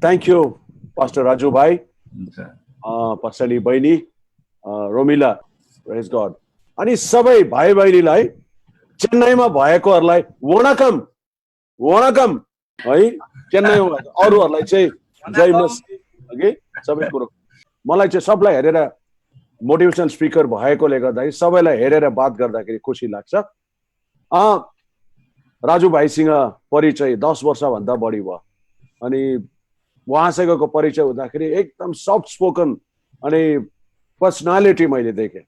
Thank you pastor Raju भाइ, हुन्छ। पछाडि बहिनी रोमिला, प्रेज गॉड। अनि सबै भाइ बहिनीलाई चेन्नईमा भएकोहरूलाई वणकम वणकम है। चेन्नईमा अरूहरूलाई चाहिँ जय मसी हगि सबै कुरो। मलाई चाहिँ सबलाई हेरेर मोटिभेसन स्पिकर भएकोले गर्दाखेरि सबैलाई हेरेर बात गर्दाखेरि खुसी लाग्छ। राजु भाइसँग परिचय 10 वर्षभन्दा बढी भयो अनि उहाँसँगको परिचय हुँदाखेरि एकदम सफ्ट स्पोकन अनि पर्सनालिटी मैले देखेँ।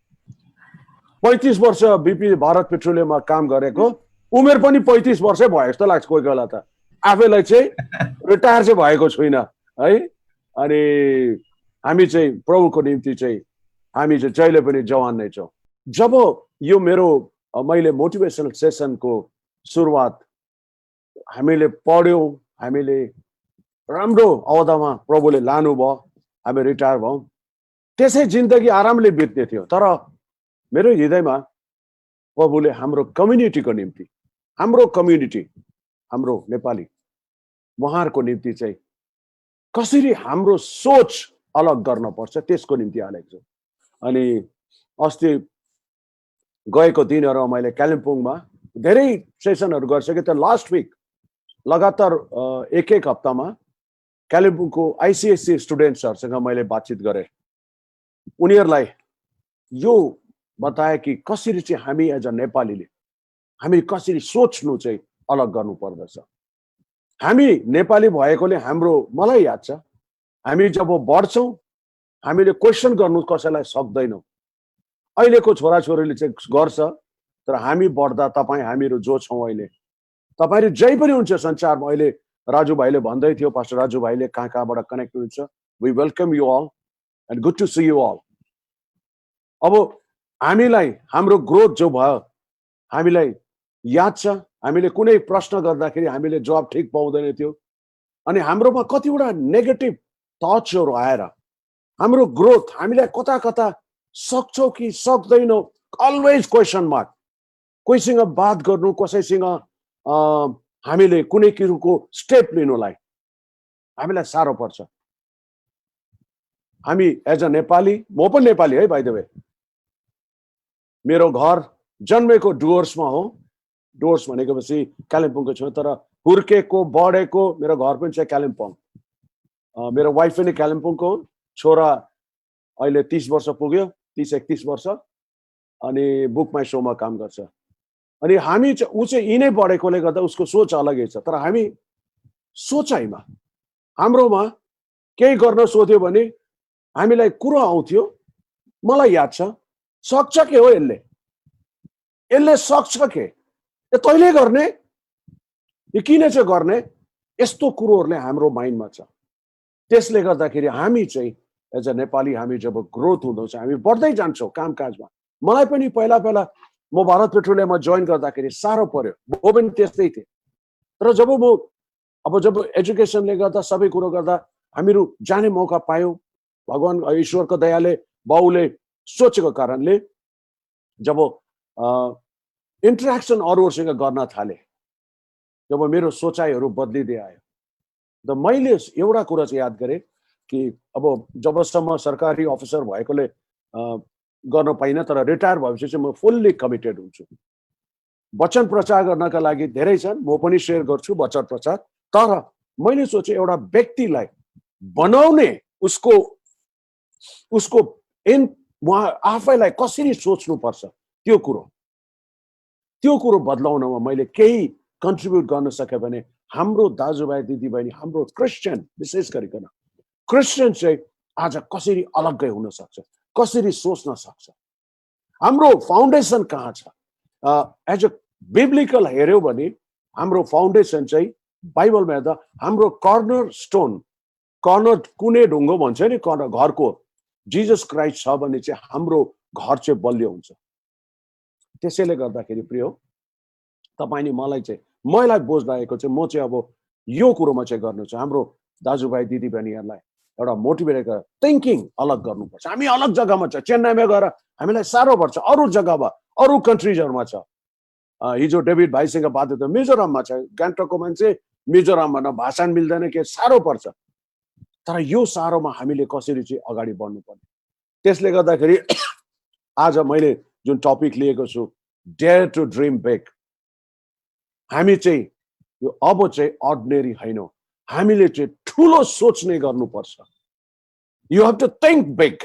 35 वर्ष बिपी भारत पेट्रोलियममा काम गरेको, उमेर पनि 35 वर्षै भयो जस्तो लाग्छ कोही बेला त। आफैलाई चाहिँ रिटायर चाहिँ भएको छुइनँ है। अनि हामी चाहिँ प्रभुको निम्ति चाहिँ हामी चाहिँ जहिले पनि जवान नै छौँ। जब यो मेरो मैले मोटिभेसनल सेसनको सुरुवात हामीले पढ्यौँ, हामीले राम्रो अवधिमा प्रभुले लानुभयो, हामी रिटायर भयौँ। त्यसै जिन्दगी आरामले बित्ने थियो। तर मेरो हृदयमा प्रभुले हाम्रो कम्युनिटीको निम्ति, हाम्रो कम्युनिटी, हाम्रो नेपाली उहाँहरूको निम्ति चाहिँ कसरी हाम्रो सोच अलग गर्न पर्छ त्यसको निम्ति हालेको छु। अनि अस्ति गएको दिनहरू मैले कालिम्पोङमा धेरै सेसनहरू गरिसकेँ। त लास्ट विक लगातार एक हप्तामा कालिम्पोङको आइसिएससी स्टुडेन्ट्सहरूसँग मैले बातचित गरेँ। उनीहरूलाई यो बताए कि कसरी चाहिँ हामी एज अ नेपालीले हामी कसरी सोच्नु चाहिँ अलग गर्नु पर्दछ। हामी नेपाली भएकोले हाम्रो, मलाई याद छ हामी जब बढ्छौँ हामीले क्वेसन गर्नु कसैलाई सक्दैनौँ। अहिलेको छोराछोरीले चाहिँ गर्छ, तर हामी बढ्दा तपाईँ हामीहरू जो छौँ अहिले, तपाईँहरू जै पनि हुन्छ संसारमा। अहिले राजु भाइले भन्दै थियो, पास्टर राजु भाइले कहाँबाट कनेक्ट हुनुहुन्छ। We welcome you all and good to see you all. अब हामीलाई हाम्रो ग्रोथ जो भयो, हामीलाई याद छ हामीले कुनै प्रश्न गर्दाखेरि हामीले जवाब ठिक पाउँदैन थियो अनि हाम्रोमा कतिवटा नेगेटिभ थट्सहरू आएर हाम्रो ग्रोथ हामीलाई कता कता सक्छौँ कि सक्दैनौँ, अलवेज क्वेसन मार्क। कोहीसँग बात गर्नु, कसैसँग हामीले कुनै कुरोको स्टेप लिनुलाई हामीलाई साह्रो पर्छ। हामी एज अ नेपाली, म पनि नेपाली है बाइ द वे, मेरो घर जन्मेको डुवर्समा हो। डुवर्स भनेको पछि कालिम्पोङको छेउ, तर हुर्केको बढेको मेरो घर पनि चाहिँ कालिम्पोङ। मेरो वाइफ पनि कालिम्पोङको हो। छोरा अहिले 30 वर्ष पुग्यो, 30-31 वर्ष, अनि बुक माई सोमा काम गर्छ। अनि हामी चाहिँ ऊ चाहिँ यिनै बढेकोले गर्दा उसको सोच अलगै छ। तर हामी सोचाइमा हाम्रोमा केही गर्न सोध्यो भने हामीलाई कुरो आउँथ्यो। मलाई याद छ, सक्छ के हो यसले, यसले सक्छ के, तैँले गर्ने, यो किन चाहिँ गर्ने, यस्तो कुरोहरूले हाम्रो माइन्डमा छ। त्यसले गर्दाखेरि हामी चाहिँ एज अ नेपाली हामी जब ग्रोथ हुँदछ हामी बढ्दै जान्छौँ कामकाजमा। मलाई पनि पहिला पहिला म भारत पेट्रोलियममा जोइन गर्दाखेरि साह्रो पर्यो, म पनि त्यस्तै थिएँ। तर जब एजुकेसनले गर्दा सबै कुरो गर्दा हामीहरू जाने मौका पायौँ, भगवान ईश्वरको दयाले बाउले सोचेको कारणले जब इन्टरेक्सन अरूहरूसँग गर्न थालेँ, जब मेरो सोचाइहरू बदलिँदै आयो, त मैले एउटा कुरा चाहिँ याद गरेँ कि अब जबसम्म सरकारी अफिसर भएकोले गर्न पाइनँ, तर रिटायर भएपछि चाहिँ म फुल्ली कमिटेड हुन्छु। वचन प्रचार गर्नका लागि धेरै छन्, म पनि सेयर गर्छु वचन प्रचार। तर मैले सोचेँ एउटा व्यक्तिलाई बनाउने उसको आफैलाई कसरी सोच्नुपर्छ त्यो कुरो बदलाउनमा मैले केही कन्ट्रिब्युट गर्न सकेँ भने हाम्रो दाजुभाइ दिदीबहिनी, हाम्रो क्रिस्चियन, विशेष गरिकन क्रिस्चियन चाहिँ आज कसरी अलग्गै हुन सक्छ, कसरी सोच्न सक्छ। हाम्रो फाउन्डेसन कहाँ छ? एज अ बिब्लिकल हेऱ्यौँ भने हाम्रो फाउन्डेसन चाहिँ बाइबलमा हेर्दा हाम्रो कर्नर स्टोन, कर्नर कुने ढुङ्गो भन्छ नि कर्नर घरको, जिजस क्राइस्ट छ भने चाहिँ हाम्रो घर चाहिँ बलियो हुन्छ। त्यसैले गर्दाखेरि प्रिय तपाईँ नि मलाई बोझ लागेको चाहिँ म चाहिँ अब यो कुरोमा चाहिँ गर्नु छ। हाम्रो दाजुभाइ दिदीबहिनीहरूलाई एउटा मोटिभेट गरेर थिङ्किङ अलग गर्नुपर्छ। हामी अलग जग्गामा छ, चेन्नईमा गएर हामीलाई साह्रो पर्छ, अरू जग्गामा अरू कन्ट्रिजहरूमा छ। हिजो डेभिड भाइसँग बात हुँदा मिजोराममा छ, गान्तोकको मान्छे मिजोराममा न भाषा मिल्दैन, के साह्रो पर्छ। तर यो सारोमा हामीले कसरी चाहिँ अगाडि बढ्नुपर्ने, त्यसले गर्दाखेरि आज मैले जुन टपिक लिएको छु, डेयर टु ड्रिम बिग। हामी चाहिँ यो अब चाहिँ अर्डिनेरी हैनौँ, हामीले चाहिँ ठुलो सोच्ने गर्नुपर्छ। You have to think big,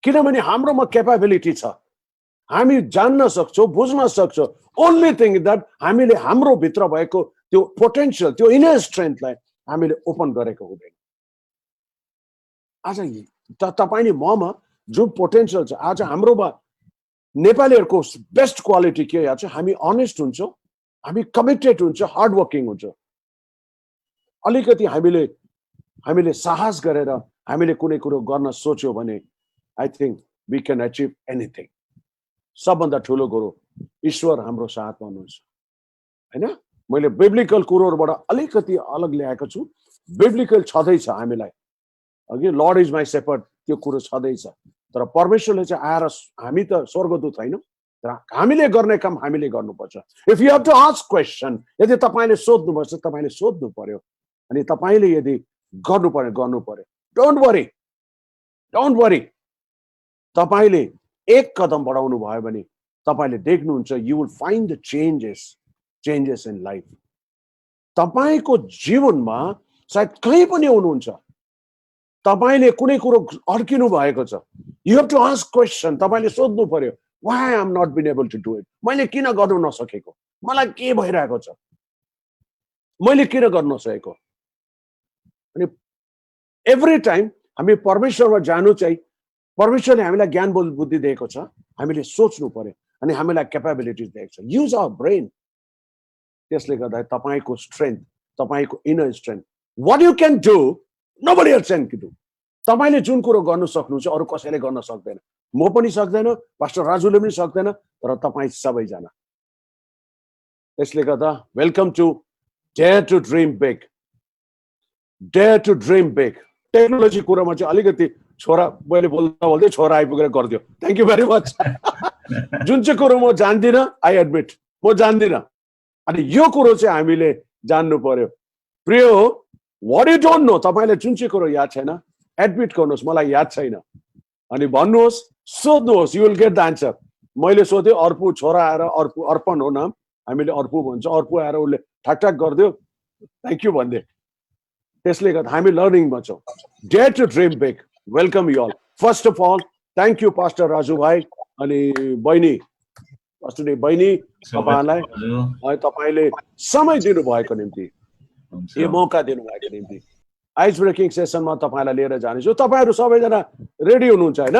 किनभने हाम्रोमा क्यापेबिलिटी छ, हामी जान्न सक्छौँ, बुझ्न सक्छौँ। ओन्ली थिङ द्याट हामीले हाम्रो भित्र भएको त्यो पोटेन्सियल, त्यो इनर स्ट्रेन्थलाई हामीले ओपन गरेको हुँदैन। आज तपाईँले ममा जुन पोटेन्सियल छ, आज हाम्रोमा नेपालीहरूको बेस्ट क्वालिटी के छ, हामी अनेस्ट हुन्छौँ, हामी कमिटेड हुन्छ, हार्ड वर्किङ हुन्छ। अलिकति हामीले साहस गरेर हामीले कुनै कुरो गर्न सोच्यो भने I think we can achieve anything. सबभन्दा ठुलो कुरो ईश्वर हाम्रो साथमा हुनुहुन्छ, होइन? मैले बिब्लिकल कुरोहरूबाट अलिकति अलग ल्याएको छु। बिब्लिकल छँदैछ हामीलाई, अघि लर्ड इज माई सेपर्ड, त्यो कुरो छँदैछ। तर परमेश्वरले चाहिँ आएर, हामी त स्वर्गदूत हैनौँ, तर हामीले गर्ने काम हामीले गर्नुपर्छ। If you have to ask question, यदि तपाईँले सोध्नुपर्छ, तपाईँले सोध्नु पर्यो, अनि तपाईँले यदि गर्नु पर्यो। डोन्ट वरी, तपाईँले एक कदम बढाउनु भयो भने तपाईँले देख्नुहुन्छ, you will find the changes in life. तपाईँको जीवनमा सायद कहीँ पनि हुनुहुन्छ, तपाईँले कुनै कुरो अड्किनु भएको छ, you have to ask question. तपाईँले सोध्नु पर्यो, why I am not been able to do it, मैले किन गर्नु नसकेको, मलाई के भइरहेको छ, मैले किन गर्न नसकेको। अनि एभ्री टाइम हामी परमेश्वरमा जानु चाहिँ, परमेश्वरले हामीलाई ज्ञान बुद्धि दिएको छ, हामीले सोच्नु पर्यो, अनि हामीलाई क्यापेबिलिटिज दिएको छ। Use our brain. त्यसले गर्दा तपाईँको स्ट्रेन्थ, तपाईँको inner strength, what you can do nobody else can do. तपाईँले जुन कुरो गर्नु सक्नुहुन्छ अरू कसैले गर्न सक्दैन, म पनि सक्दैन, पास्टर राजुले पनि सक्दैन, तर तपाईँ सबैजना। त्यसले गर्दा welcome to dare to dream big. Dare to dream big. Technology कुरोमा चाहिँ अलिकति छोरा, मैले बोल्दै छोरा आइपुगेर गरिदियो, थ्याङ्क यू भेरी मच। जुन चाहिँ कुरो म जान्दिनँ, आई एडमिट, म जान्दिनँ, अनि यो कुरो चाहिँ हामीले जान्नु पर्यो। प्रिय हो, वाट यु डोन्ट नो, तपाईँले जुन चाहिँ कुरो याद छैन, एडमिट गर्नुहोस्, मलाई याद छैन, अनि भन्नुहोस्, सोध्नुहोस्, you will get the answer. मैले सोधेँ, अर्पु छोरा आएर, अर्पु अर्पण हो नाम, हामीले अर्पु भन्छ, अर्पु आएर उसले ठकठक गरिदियो, थ्याङ्क यू भनिदियो। त्यसले गर्दा हामी लर्निङमा छौँ। Dare to dream big. Welcome you all. First of all thank you pastor Raju भाइ अनि बहिनी, पास्टर बहिनी, तपाईँलाई तपाईँले समय दिनुभएको निम्ति, यो मौका दिनुभएको निम्ति। आइस ब्रेकिङ सेसनमा तपाईँलाई लिएर जानेछु। तपाईँहरू सबैजना रेडी हुनुहुन्छ होइन?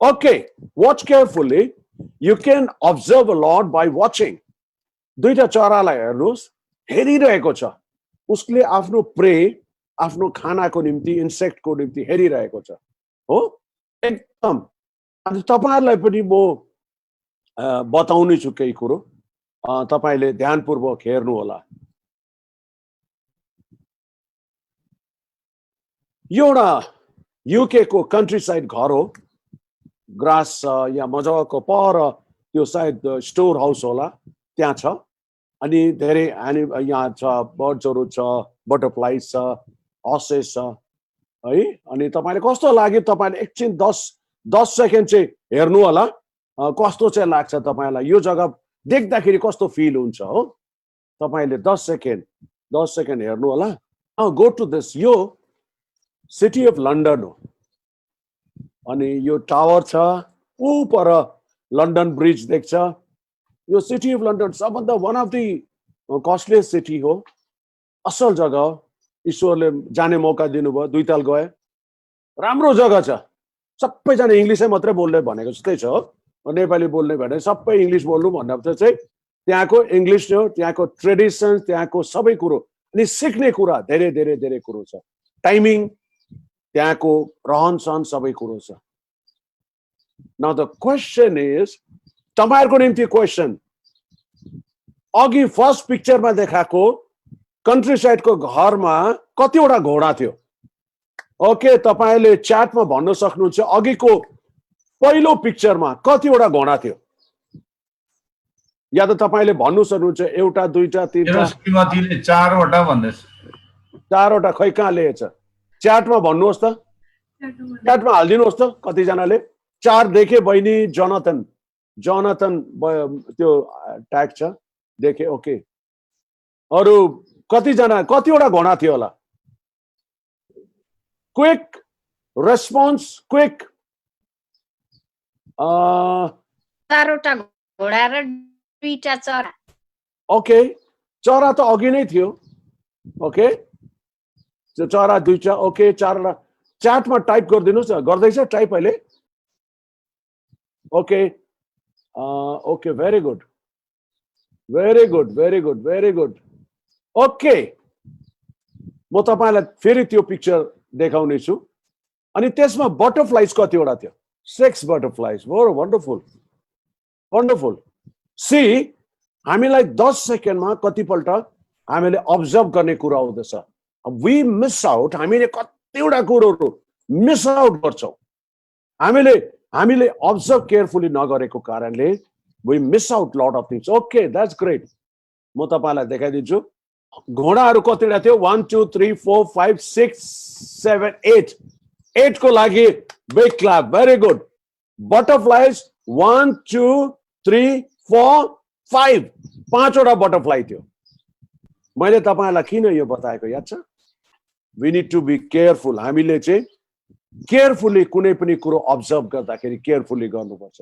Okay, watch carefully. You can observe a lot by watching. दुईटा चरालाई हेर्नुहोस्, हेरिरहेको छ, उसले आफ्नो प्रे, आफ्नो खानाको निम्ति, इन्सेक्टको निम्ति हेरिरहेको छ, हो एकदम। अनि तपाईँहरूलाई पनि म बताउने छु केही कुरो, तपाईँले ध्यानपूर्वक हेर्नु होला। यो एउटा युके को कन्ट्री साइड घर हो, ग्रास या मजाको पर, त्यो सायद स्टोर हाउस होला, त्यहाँ छ। अनि धेरै यहाँ छ, बर्ड्सहरू छ, बटरफ्लाइज छ, हर्सेस छ है। अनि तपाईँले कस्तो लाग्यो, तपाईँले एकछिन 10 सेकेन्ड चाहिँ हेर्नु होला, कस्तो चाहिँ लाग्छ तपाईँलाई, यो जग्गा देख्दाखेरि कस्तो फिल हुन्छ, हो। तपाईँले 10 सेकेन्ड हेर्नु होला। गो टु दिस, यो सिटी अफ लन्डन हो, अनि यो टावर छ, ऊ पर लन्डन ब्रिज देख्छ। यो सिटी अफ लन्डन सबभन्दा वान अफ द कस्टलिएस्ट सिटी हो, असल जग्गा हो। ईश्वरले जाने मौका दिनुभयो, 2 ताल गए, राम्रो जग्गा छ। सबैजना इङ्ग्लिसै मात्रै बोल्ने भनेको जस्तै छ, नेपाली बोल्ने भने सबै इङ्ग्लिस बोल्नु भन्दा चाहिँ त्यहाँको इङ्ग्लिस हो, त्यहाँको ट्रेडिसन्स, त्यहाँको सबै कुरो, अनि सिक्ने कुरा धेरै धेरै धेरै कुरो छ। टाइमिङ, त्यहाँको रहन सहन सबै कुरो छ। नाउ द क्वेसन इज, तपाईँहरूको निम्ति क्वेसन, अघि फर्स्ट पिक्चरमा देखाएको कन्ट्री साइडको घरमा कतिवटा घोडा थियो? ओके, तपाईँले च्याटमा भन्न सक्नुहुन्छ, अघिको पहिलो पिक्चरमा कतिवटा घोडा थियो? या त तपाईँले भन्नु सक्नुहुन्छ, 1, 2, 3, 4। 4वटा भन्दैछ। 4वटा खै कहाँ लिएछ? च्याटमा भन्नुहोस् त, च्याटमा हालिदिनुहोस् त कतिजनाले। 4 देखे बहिनी जोनाथन, त्यो ट्याग छ, देखे। ओके, अरू कतिजना, कतिवटा घोडा थियो होला? Quick response, quick. 4वटा घोडा र 2टा चरा। ओके, चरा त अघि नै थियो। ओके, चरा 2टा। ओके, 4 च्याटमा टाइप गरिदिनुहोस्। गर्दैछ टाइप अहिले? Okay, okay, very good, very good, very good, very good. Okay, म तपाईलाई फेरि त्यो पिक्चर देखाउने छु। अनि त्यसमा बटरफ्लाइज कतिवटा थियो? 6 butterflies. Very wonderful, wonderful. See, हामीलाई 10 सेकेन्डमा कतिपल्ट हामीले अब्जर्भ गर्ने कुरा हुँदछ। वी मिस आउट, हामीले कतिवटा कुरोहरू मिस आउट गर्छौँ। हामीले अब्जर्भ केयरफुली नगरेको कारणले we miss out lot of things. Okay, that's great. म तपाईलाई देखाइदिन्छु। घोडाहरू कतिवटा थियो? 1 2 3 4 5 6 7 8। 8 को लागि big clap, very good. Butterflies 1 2 3 4 5, 5वटा बटरफ्लाई थियो। मैले तपाईलाई किन यो बताएको याद छ? We need to be careful. हामीले चाहिँ केयरफुली कुनै पनि कुरो अब्जर्भ गर्दाखेरि केयरफुली गर्नुपर्छ।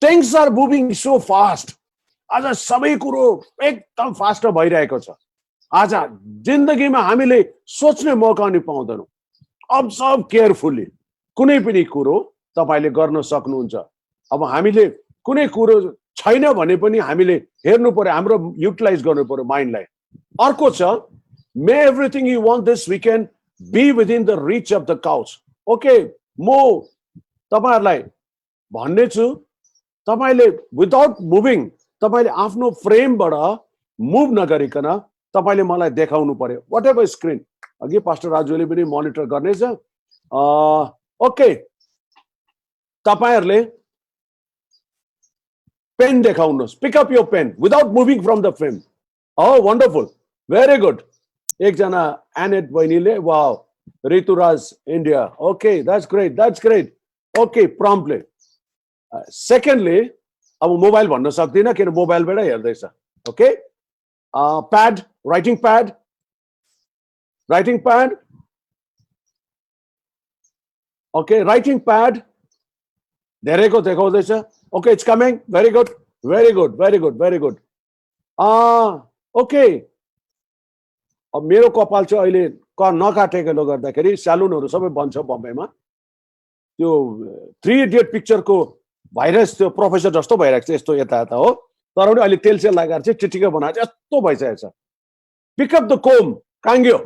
Things are moving so fast. आज सबै कुरो एकदम फास्ट भइरहेको छ। आज जिन्दगीमा हामीले सोच्ने मौका नि पाउँदैनौँ। Observe carefully. कुनै पनि कुरो तपाईले गर्न सक्नुहुन्छ। अब हामीले कुनै कुरो छैन भने पनि हामीले हेर्नु पर्यो, हाम्रो युटिलाइज गर्नु पर्यो माइन्डलाई। अर्को छ, may everything you want this weekend be within the reach of the couch. Okay, म तपाईहरुलाई भन्ने छु, तपाईले विदाउट मुभिङ, तपाईले आफ्नो फ्रेमबाट मुभ नगरिकन तपाईले मलाई देखाउनु पर्यो। वाट एभर स्क्रिन, अघि पास्टर राजुले पनि मोनिटर गर्नेछ। ओके, तपाईहरुले पेन देखाउनुहोस्। Pick up your pen without moving from the frame. Wonderful, very good. एकजना एनेट बहिनीले, wow, Rituraj India. Okay, that's great, that's great. Okay, promptly. Secondly, अब मोबाइल भन्न सक्दिनँ किन मोबाइलबाट हेर्दैछ। Okay, pad, writing pad, writing pad. Okay, writing pad धेरैको देखाउँदैछ। Okay, it's coming, very good, very good, very good, very good. Okay, अब मेरो कपाल चाहिँ अहिले नकाटेकोले गर्दाखेरि स्यालुनहरू सबै बन्छ बम्बईमा। त्यो 3 इडियट पिक्चरको भाइरस त्यो प्रोफेसर जस्तो भइरहेको छ, यस्तो यता यता हो। तर पनि अहिले तेल सेल लगाएर चाहिँ टिटिको बनाएर चाहिँ यस्तो भइसकेको छ। पिक अप द कोम, काङ्ग्यो।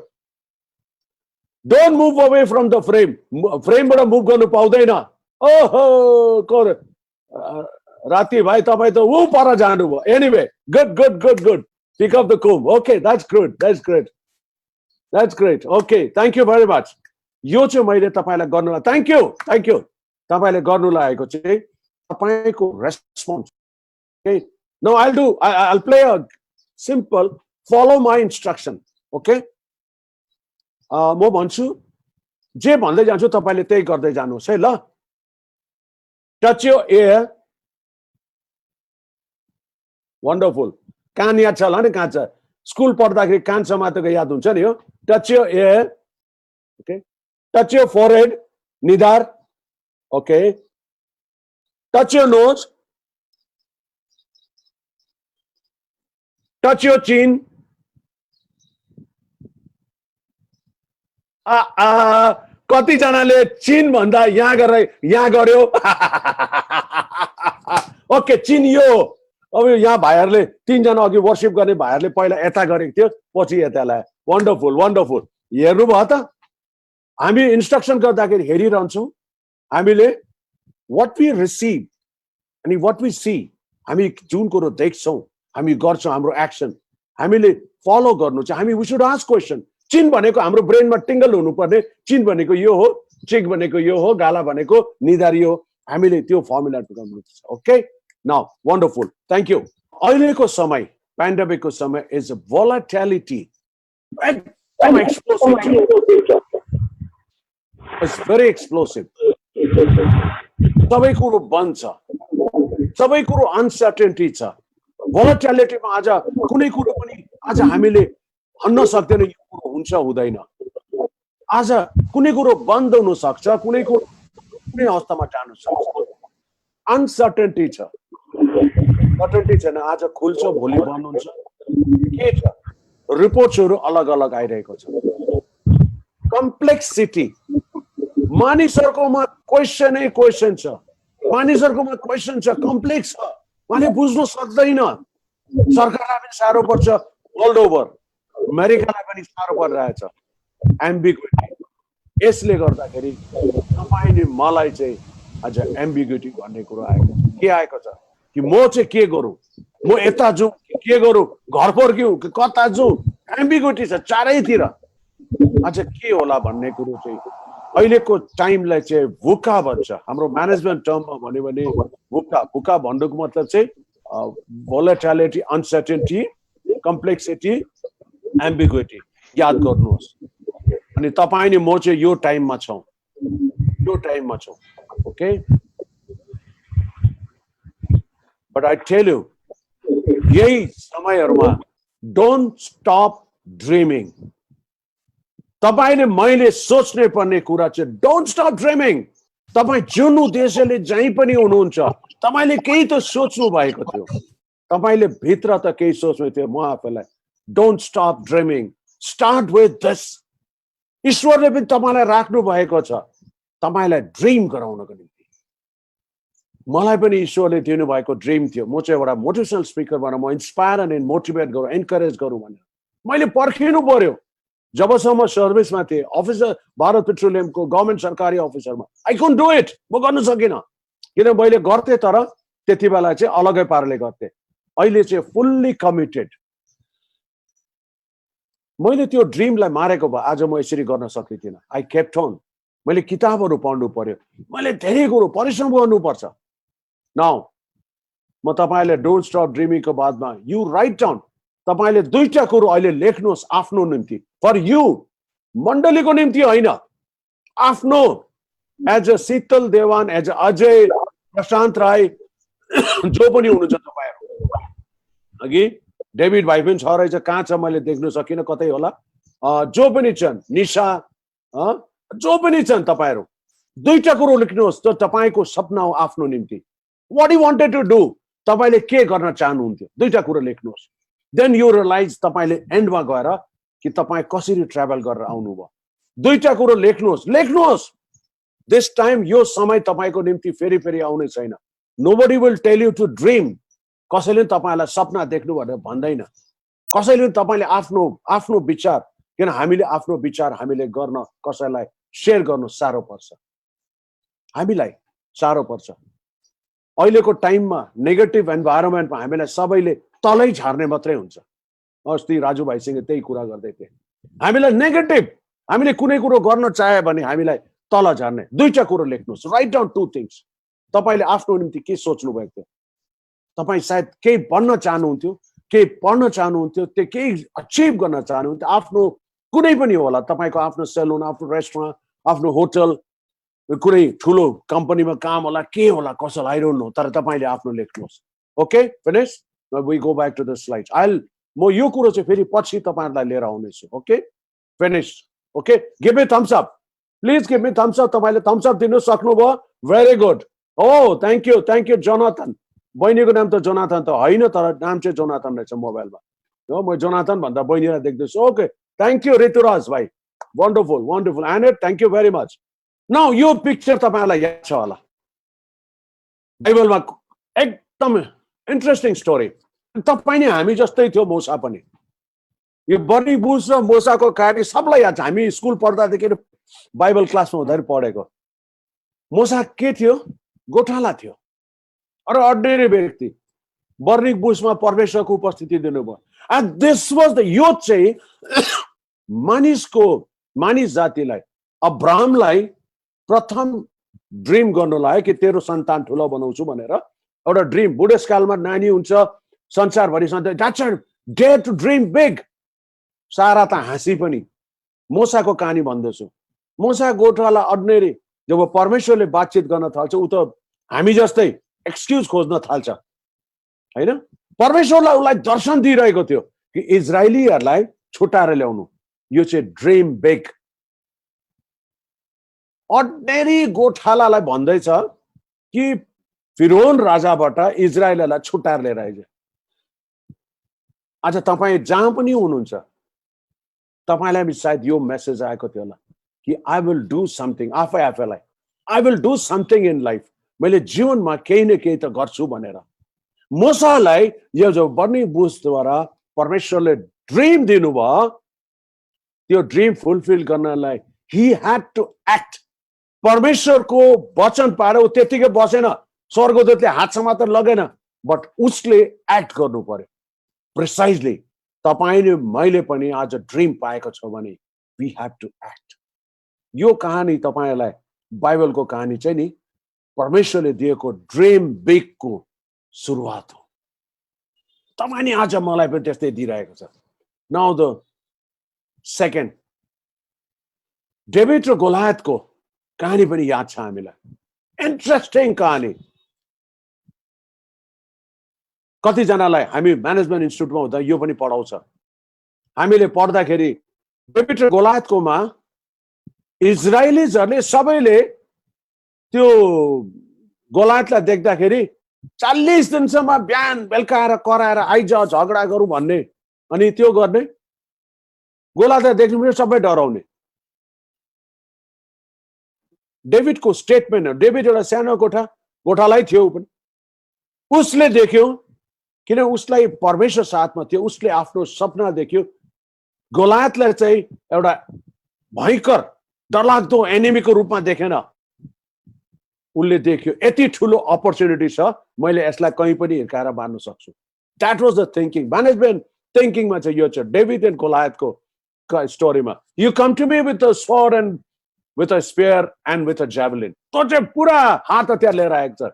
Don't move away from the frame. फ्रेमबाट मुभ गर्नु पाउँदैन। ओहो, राति भाइ तपाईँ त ऊ पर जानुभयो। Anyway, good good good good. Pick up the comb. Okay, that's good, that's great, that's great. Okay, thank you very much. यो चाहिँ मैले तपाईँलाई गर्नुलाई, थ्याङ्क यू, थ्याङ्क यू। तपाईँले गर्नु लागेको चाहिँ तपाईँको response. Okay, no I'll play a simple follow my instruction. Okay, म भन्छु, जे भन्दै जान्छु तपाईँले त्यही गर्दै जानुहोस् है ल। Touch your air. वन्डरफुल। कान याद छ होला नि? कहाँ छ? स्कुल पढ्दाखेरि कान समातेको याद हुन्छ नि हो। Touch your ear. Okay, touch your forehead, निधार। Okay, touch your nose, touch your chin. कतिजनाले चिन भन्दा यहाँ गरेर यहाँ गर्यो। ओके, चिन यो। अब यहाँ भाइहरूले 3 जना अघि वर्शिप गर्ने भाइहरूले पहिला यता गरेको थियो, पछि यता ल्याए। Wonderful, wonderful. हेर्नुभयो त? हामी इन्स्ट्रक्सन गर्दाखेरि हेरिरहन्छौँ। हामीले what we receive अनि what we see, हामी जुन कुरो देख्छौँ, हामी गर्छौँ, हाम्रो एक्सन हामीले फलो गर्नु चाहिँ हामी, वी शुड आस्क क्वेसन। चिन भनेको हाम्रो ब्रेनमा टिङ्गल हुनुपर्ने, चिन भनेको यो हो, चिक भनेको यो हो, गाला भनेको निधारी हो। हामीले त्यो फर्मुला गर्नुपर्छ। Okay, now wonderful, thank you. अहिलेको समय, पेन्डेमिकको समय इज भोलाटिलिटी, एकदम एक्सप्लोसिभ छ। It's very explosive. सबै कुरो बन्द छ, सबै कुरो अनसर्टेनिटी छ, भोलेटिलिटीमा आज कुनै कुरो पनि आज हामीले भन्न सक्दैन यो कुरो हुन्छ हुँदैन। आज कुनै कुरो बन्द हुन सक्छ, कुनै कुरो कुनै अवस्थामा जान सक्छ। अनसर्टेनिटी छ, सर्टेनिटी छैन। आज खुल्छ, भोलि बन्द हुन्छ, के छ? रिपोर्ट्सहरू अलग अलग आइरहेको छ। कम्प्लेक्सिटी, मानिसहरूकोमा क्वेसनै क्वेसन छ, मानिसहरूकोमा क्वेसन छ, कम्प्लेक्स छ, उहाँले बुझ्न सक्दैन। सरकारलाई पनि साह्रो पर्छ, वर्ल्ड ओभर अमेरिकालाई पनि साह्रो परिरहेछ। एम्बिग्युटी, यसले गर्दाखेरि तपाईँले मलाई चाहिँ आज एम्बिग्युटी भन्ने कुरो आएको छ। के आएको छ कि म चाहिँ के गरौँ, म यता जाउँ के गरौँ, घर फर्क्यौँ कि कता जाउँ, एम्बिग्युटी छ चारैतिर। आज के होला भन्ने कुरो चाहिँ अहिलेको टाइमलाई चाहिँ भुक्का भन्छ। हाम्रो म्यानेजमेन्ट टर्ममा भन्यो भने भुक्का, भुक्का भन्नुको मतलब चाहिँ भोलेटिलिटी, अनसर्टेनिटी, कम्प्लेक्सिटी, एम्बिग्युटी याद गर्नुहोस्। अनि तपाईँ नि म चाहिँ यो टाइममा छौँ, यो टाइममा छौँ। Okay, but I tell you, यही समयहरूमा डोन्ट स्टप ड्रिमिङ। तपाईले मैले सोच्ने पर्ने कुरा चाहिँ डोन्ट स्टप ड्रिमिङ। तपाईँ जुन उद्देश्यले जहीँ पनि हुनुहुन्छ, तपाईले केही त सोच्नु भएको थियो, तपाईले भित्र त केही सोच्नु थियो। म आफैलाई don't stop dreaming, start with this. ईश्वरले पनि तपाईँलाई राख्नु भएको छ तपाईँलाई ड्रिम गराउनको निम्ति। मलाई पनि ईश्वरले दिनुभएको ड्रिम थियो, म चाहिँ एउटा मोटिभेसनल स्पिकर भनेर म इन्स्पायर एन्ड मोटिभेट गरौँ, एन्करेज गरौँ भनेर मैले पर्खिनु पर्यो। जबसम्म सर्भिसमा थिएँ, अफिसर भारत पेट्रोलियमको गभर्मेन्ट सरकारी अफिसरमा, आई कुडन्ट डु इट, म गर्न सकिनँ। किन मैले गर्थेँ तर त्यति बेला चाहिँ अलगै पाराले गर्थेँ। अहिले चाहिँ फुल्ली कमिटेड। मैले त्यो ड्रिमलाई मारेको भए आज म यसरी गर्न सक्दिनँ। I kept on. मैले किताबहरू पढ्नु पर्यो, मैले धेरै कुरो परिश्रम गर्नुपर्छ। नाउ म तपाईँले डोन्ट स्टप ड्रिमिङको बादमा यु राइट डाउन। तपाईँले दुईटा कुरो अहिले लेख्नुहोस् आफ्नो निम्ति, फर यु, मण्डलीको निम्ति होइन, आफ्नो। As a Sheetal Dewan, as a Ajay, Prashant Rai, जो पनि हुनुहुन्छ तपाईँहरू, अघि डेभिड भाइ पनि छ रहेछ, कहाँ छ मैले देख्न सकिनँ, कतै होला। जो पनि छन्, निशा, जो पनि छन्, तपाईँहरू दुईटा कुरो लेख्नुहोस् जो तपाईँको सपना हो आफ्नो निम्ति। What you wanted to do, तपाईँले के गर्न चाहनुहुन्थ्यो, दुईटा कुरो लेख्नुहोस्। देन यु रियलाइज तपाईँले एन्डमा गएर कि तपाईँ कसरी ट्राभल गरेर आउनुभयो। दुईटा कुरो लेख्नुहोस्, लेख्नुहोस्। दिस टाइम, यो समय तपाईँको निम्ति फेरि फेरि आउने छैन। Nobody will tell you to dream. कसैले तपाईँलाई सपना देख्नु भनेर भन्दैन। कसैले तपाईँले आफ्नो विचार, किन हामीले आफ्नो विचार हामीले गर्न, कसैलाई सेयर गर्नु साह्रो पर्छ, हामीलाई साह्रो पर्छ। अहिलेको टाइममा नेगेटिभ एन्भाइरोमेन्टमा हामीलाई सबैले तलै झार्ने मात्रै हुन्छ। अस्ति राजु भाइसँग त्यही कुरा गर्दै थिएँ, हामीलाई नेगेटिभ, हामीले कुनै कुरो गर्न चाह्यो भने हामीलाई तल झार्ने। दुईटा कुरो लेख्नुहोस्, राइट डाउन टु थिङ्स। तपाईँले आफ्नो निम्ति के सोच्नु भएको थियो, तपाईँ सायद केही बन्न चाहनुहुन्थ्यो, केही पढ्न चाहनुहुन्थ्यो, त्यो केही अचिभ गर्न चाहनुहुन्थ्यो, आफ्नो कुनै पनि होला, तपाईँको आफ्नो सेलुन, आफ्नो रेस्टुरेन्ट, आफ्नो होटल, कुनै ठुलो कम्पनीमा काम होला, के होला, कसैलाई आई डोन्ट नो, तर तपाईँले आफ्नो लेख्नुहोस्। Okay, finish. We go back to the slides. म यो कुरो चाहिँ फेरि पछि तपाईँहरूलाई लिएर आउनेछु। Okay, finish. Okay, give me thumbs up, please give me thumbs up. तपाईँले थम्स अप दिनु सक्नुभयो, very good. Oh thank you, thank you Jonathan. बहिनीको नाम त जोनाथन त होइन, तर नाम चाहिँ जोनाथन रहेछ मोबाइलमा। हो, म जोनाथन भन्दा बहिनीलाई देख्दैछु। ओके, थ्याङ्क यू ऋतुराज भाइ, wonderful wonderful. And thank you very much. Now यो पिक्चर तपाईँहरूलाई याद छ होला, बाइबलमा एकदम इन्ट्रेस्टिङ स्टोरी। तपाईँ नि हामी जस्तै थियो, मोसा पनि। यो बर्नी बुश र मोसाको कहानी सबलाई याद छ, हामी स्कुल पढ्दादेखि बाइबल क्लासमा हुँदाखेरि पढेको। मोसा के थियो, गोठाला थियो, अरू अर्डिनेरी व्यक्ति। बर्नी बुशमा परमेश्वरको उपस्थिति दिनुभयो। एन्ड दिस वाज द, यो चाहिँ मानिस जातिलाई, अब्राहमलाई प्रथम ड्रिम गर्नु लाग्यो कि तेरो सन्तान ठुलो बनाउँछु भनेर एउटा ड्रिम। बुढेसकालमा नानी हुन्छ, संसारभरि सन्तान, that's a dare to dream big. सारा त हाँसी पनि। मोसाको कहानी भन्दैछु, मोसा गोठाला अर्डिनेरी जब परमेश्वरले बातचित गर्न थाल्छ ऊ त हामी जस्तै एक्सक्युज खोज्न थाल्छ हैन। परमेश्वरलाई उसलाई दर्शन दिइरहेको थियो कि इजरायलीहरूलाई छुटाएर ल्याउनु, यो चाहिँ ड्रिम बिग। अर्डिनेरी गोठालालाई भन्दैछ कि फिरौन राजाबाट इजरायललाई छुटाएर लिएर आइज। आज तपाईँ जहाँ पनि हुनुहुन्छ तपाईलाई पनि सायद यो मेसेज आएको थियो होला कि आई विल डू समथिङ, आफैलाई I will do something in life, मैले जीवनमा केही न केही त गर्छु भनेर। मोसालाई यो जो बर्नी बुशद्वारा परमेश्वरले ड्रिम दिनुभयो त्यो ड्रिम फुलफिल गर्नलाई ही ह्याड टु एक्ट। परमेश्वरको वचन पाएर ऊ त्यतिकै बसेन, स्वर्गदूतले हात समातेर लगेन, बट उसले एक्ट गर्नु पर्यो प्रिसाइजली। तपाईले मैले पनि आज ड्रिम पाएको छ भने वी ह्याभ टु एक्ट। यो कहानी तपाईलाई बाइबलको कहानी चाहिँ नि परमेश्वरले दिएको ड्रिम बिगको सुरुवात हो। तपाईँ नि आज मलाई पनि त्यस्तै दिइरहेको छ। नाउ द सेकेन्ड, डेभिड र गोलायतको कहानी पनि याद छ हामीलाई। इन्ट्रेस्टिङ कहानी। कतिजनालाई हामी म्यानेजमेन्ट इन्स्टिट्युटमा हुँदा यो पनि पढाउँछ। हामीले पढ्दाखेरि डेभिड र गोलायतकोमा इजरायलीजहरूले सबैले त्यो गोलायतलाई देख्दाखेरि 40 दिनसम्म बिहान बेलुका आएर कराएर आइज झगडा गरौँ भन्ने, अनि त्यो गर्ने। गोलायतलाई देख्नु पनि सबै डराउने। डेभिडको स्टेटमेन्ट हो। डेभिड एउटा सानो गोठालाई थियो पनि, उसले देख्यो किन उसलाई परमेश्वर साथमा थियो, उसले आफ्नो सपना देख्यो। गोलायतलाई चाहिँ एउटा भयंकर डरलाग्दो एनिमीको रूपमा देखेन, उसले देख्यो यति ठुलो अपर्च्युनिटी छ, मैले यसलाई कहीँ पनि हिर्काएर मार्न सक्छु। That was the thinking. Management थिङ्किङमा चाहिँ यो छ डेभिड एन्ड गोलायतको स्टोरीमा। You come to me with a sword and with a spear and with a javelin. तो चाहिँ पुरा हात हतियार लिएर आएको छ।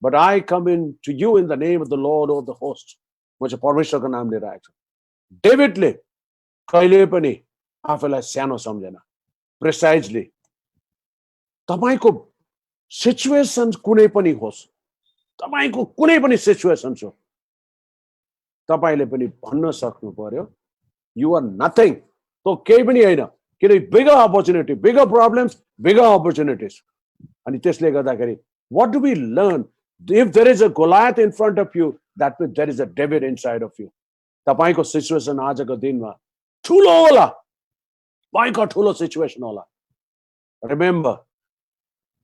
But I come in to you in the name of the Lord of the host. म चाहिँ परमेश्वरको नाम लिएर आएको छु। डेभिडले कहिले पनि आफूलाई सानो सम्झेन। प्रिसाइजली तपाईको सिचुएसन कुनै पनि होस्, तपाईको कुनै पनि सिचुएसन छ, तपाईले पनि भन्न सक्नु पर्यो यु आर नथिङ। तो केही पनि होइन, किन बिगर अपर्च्युनिटी, बिगर प्रब्लम्स, बिगर अपर्च्युनिटिज। अनि त्यसले गर्दाखेरि what do we learn? If there is a Goliath in front of you, that means there is a David inside of you. तपाईको सिचुएसन आजको दिनमा ठुलो होला, भयंकर ठुलो सिचुएसन होला। रिमेम्बर,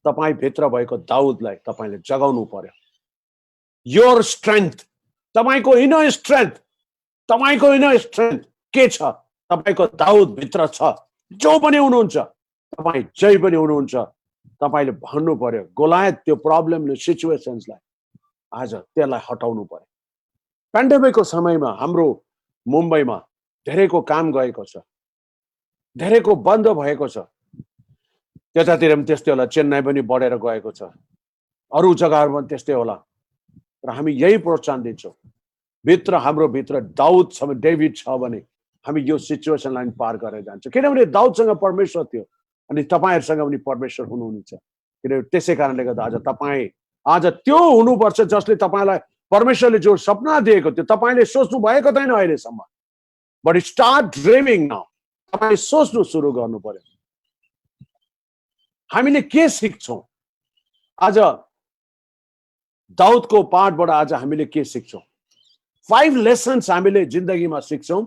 तपाई भित्र भएको दाउदलाई तपाईले जगाउनु पर्यो। योर स्ट्रेंथ, तपाईको इनर स्ट्रेंथ, तपाईको इनर स्ट्रेंथ के छ? तपाईको दाउद भित्र छ। जो पनि हुनुहुन्छ, तपाई जय पनि हुनुहुन्छ, तपाईले भन्नु पर्यो गोलायत त्यो प्रब्लमले सिचुएसन्सलाई आज त्यसलाई हटाउनु पर्यो। पेन्डेमिकको समयमा हाम्रो मुम्बईमा धेरैको काम गएको छ, धेरैको बन्द भएको छ। त्यतातिर पनि त्यस्तै होला, चेन्नई पनि बढेर गएको छ, अरू जग्गाहरुमा पनि त्यस्तै होला। र हामी यही प्रोत्साहन दिन्छौँ, भित्र हाम्रो भित्र दाउद छ, डेभिड छ भने हामी यो सिचुएसनलाई पार गरेर जान्छौँ। किनभने दाउदसँग परमेश्वर थियो अनि तपाईहरुसँग पनि परमेश्वर हुनुहुन्छ। किन त्यसै कारणले गर्दा आज तपाई आज त्यो हुनुपर्छ जसले तपाईलाई परमेश्वरले जो सपना दिएको थियो तपाईले सोच्नु भएको छैन अहिलेसम्म। But start dreaming now. तपाईले सोच्नु सुरु गर्नु पर्यो। हामीले के सिक्छौं आज दाउदको पाठबाट? आज हामीले के सिक्छौं? 5 लेसन्स हामीले जिन्दगीमा सिक्छौं।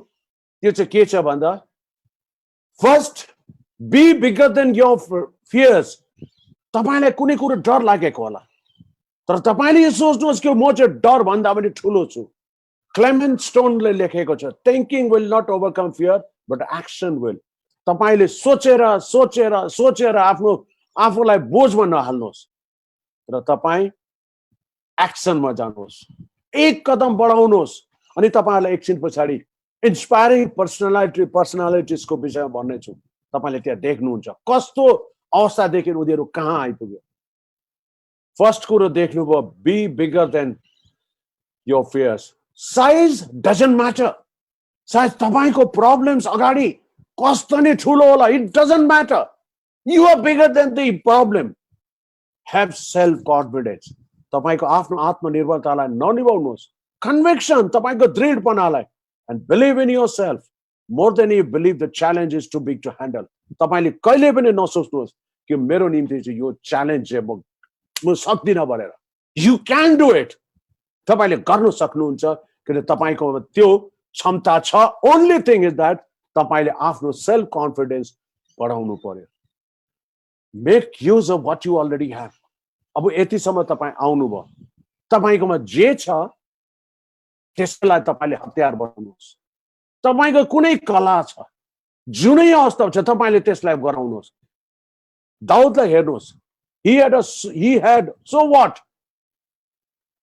त्यो चाहिँ के छ भन्दा, first, be bigger than your fears. तपाईलाई कुनै कुरो डर लागेको होला, तर तपाईले यो सोच्नुहोस् कि म चाहिँ डर भन्दा पनि ठुलो छु। क्लेमेन्ट स्टोनले लेखेको छ, thinking will not overcome fear but action will. तपाईले सोचेर सोचेर सोचेर आफूलाई बोझमा नहाल्नुहोस्, र तपाईँ एक्सनमा जानुहोस्, एक कदम बढाउनुहोस्। अनि तपाईहरुलाई एकछिन पछाडि इन्स्पायरिङ पर्सनालिटिजको विषयमा भन्ने छु। तपाईले त्यहाँ देख्नुहुन्छ कस्तो अवस्थादेखि उनीहरू कहाँ आइपुग्यो। फर्स्ट कुरो देख्नुभयो, be bigger than your fears. Size doesn't matter. सायद तपाईको प्रब्लम्स अगाडि कस्तो नै ठुलो होला, it doesn't matter. You are bigger than the problem. Have self-confidence. तपाईको आफ्नो आत्मनिर्भरतालाई ननिभाउनुहोस्. Conviction, तपाईको दृढपनालाई. And believe in yourself more than you believe the challenge is too big to handle. तपाईले कहिले पनि नसोच्नुहोस् कि मेरो निम्ति चाहिँ यो च्यालेन्ज चाहिँ म सक्दिनँ भनेर. You can do it. तपाईले गर्न सक्नुहुन्छ किन तपाईको त्यो क्षमता छ. Only thing is that तपाईले आफ्नो सेल्फ कन्फिडेन्स बढाउनु पर्यो. Make use of what you already have. अब यतिसम्म तपाईँ आउनुभयो. तपाईकोमा जे छ त्यसलाई तपाईले हतियार बनाउनुहोस्. तपाईको कुनै कला छ, जुनै अवस्था छ, तपाईले त्यसलाई गराउनुहोस्. दाउदलाई हेर्नुहोस्. He had so what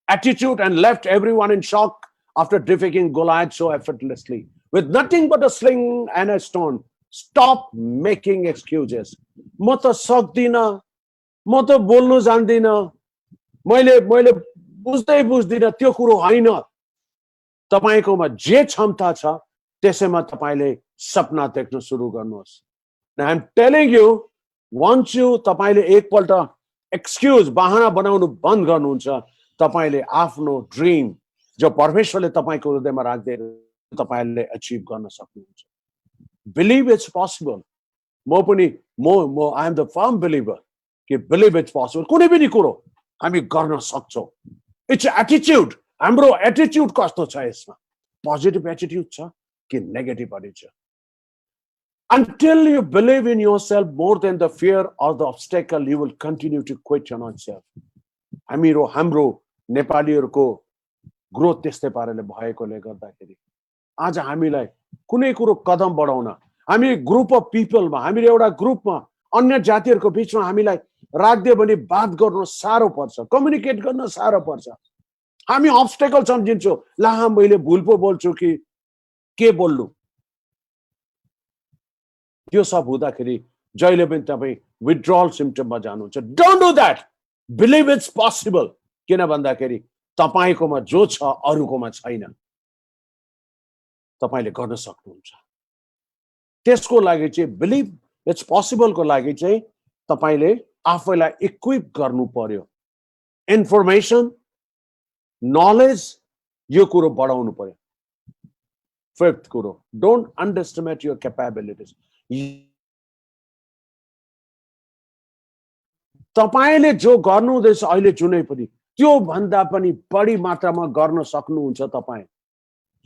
attitude and left everyone in shock after defeating Goliath so effortlessly with nothing but a sling and a stone. Stop making excuses. म त सक्दिनँ, म त बोल्नु जान्दिनँ, मैले बुझ्दिनँ, त्यो कुरो होइन. तपाईकोमा जे क्षमता छ त्यसैमा तपाईले सपना देख्न सुरु गर्नुहोस्. Now I'm telling you, once you तपाईले एकपल्ट एक्सक्युज बहाना बनाउनु बन्द गर्नुहुन्छ, तपाईले आफ्नो ड्रिम जो परमेश्वरले तपाईको हृदयमा राख्दै तपाईले अचिभ गर्न सक्नुहुन्छ. Believe it's possible. I am the firm believer कि believe it's possible. कुनै पनि कुरो हामी गर्न सक्छौं. It's attitude. हाम्रो एटिट्युड कस्तो छ यसमा? पोजिटिभ एटिट्युड छ कि नेगेटिभ छ? Until you believe in yourself more than the fear or the obstacle, you will continue to question yourself. हाम्रो नेपालीहरुको ग्रोथ त्यस्तै पाराले भएकोले गर्दाखेरि आज हामीलाई कुनै कुरो कदम बढाउन, हामी ग्रुप अफ पिपलमा, हामीले एउटा ग्रुपमा अन्य जातिहरुको बीचमा हामीलाई राख्दियो भने बात गर्न सारो पर्छ, कम्युनिकेट गर्न सारो पर्छ. हामी अब्स्टेकल सम्झिन्छौं. ला मैले भुल पो बोल्छु कि के बोल्नु. त्यो सब हुँदाखेरि जहिले पनि तपाई विथड्रल सिम्पटममा जानुहुन्छ. Don't do that. Believe it's possible. किन भन्दाखेरि तपाईकोमा जो छ अरूकोमा छैन. तपाईले गर्न सक्नुहुन्छ. त्यसको लागि चाहिँ बिलिभ इट्स पोसिबल को लागि चाहिँ तपाईले आफैलाई इक्विप गर्नु पर्यो. इन्फर्मेसन, नलेज, यो कुरो बढाउनु पर्यो. फिफ्थ कुरो, डोन्ट अन्डरएस्टिमेट योर क्यापेबिलिटिज. तपाईले जो गर्नुहुँदैछ अहिले जुनै पनि त्यो भन्दा पनि बढी मात्रामा गर्न सक्नुहुन्छ तपाई.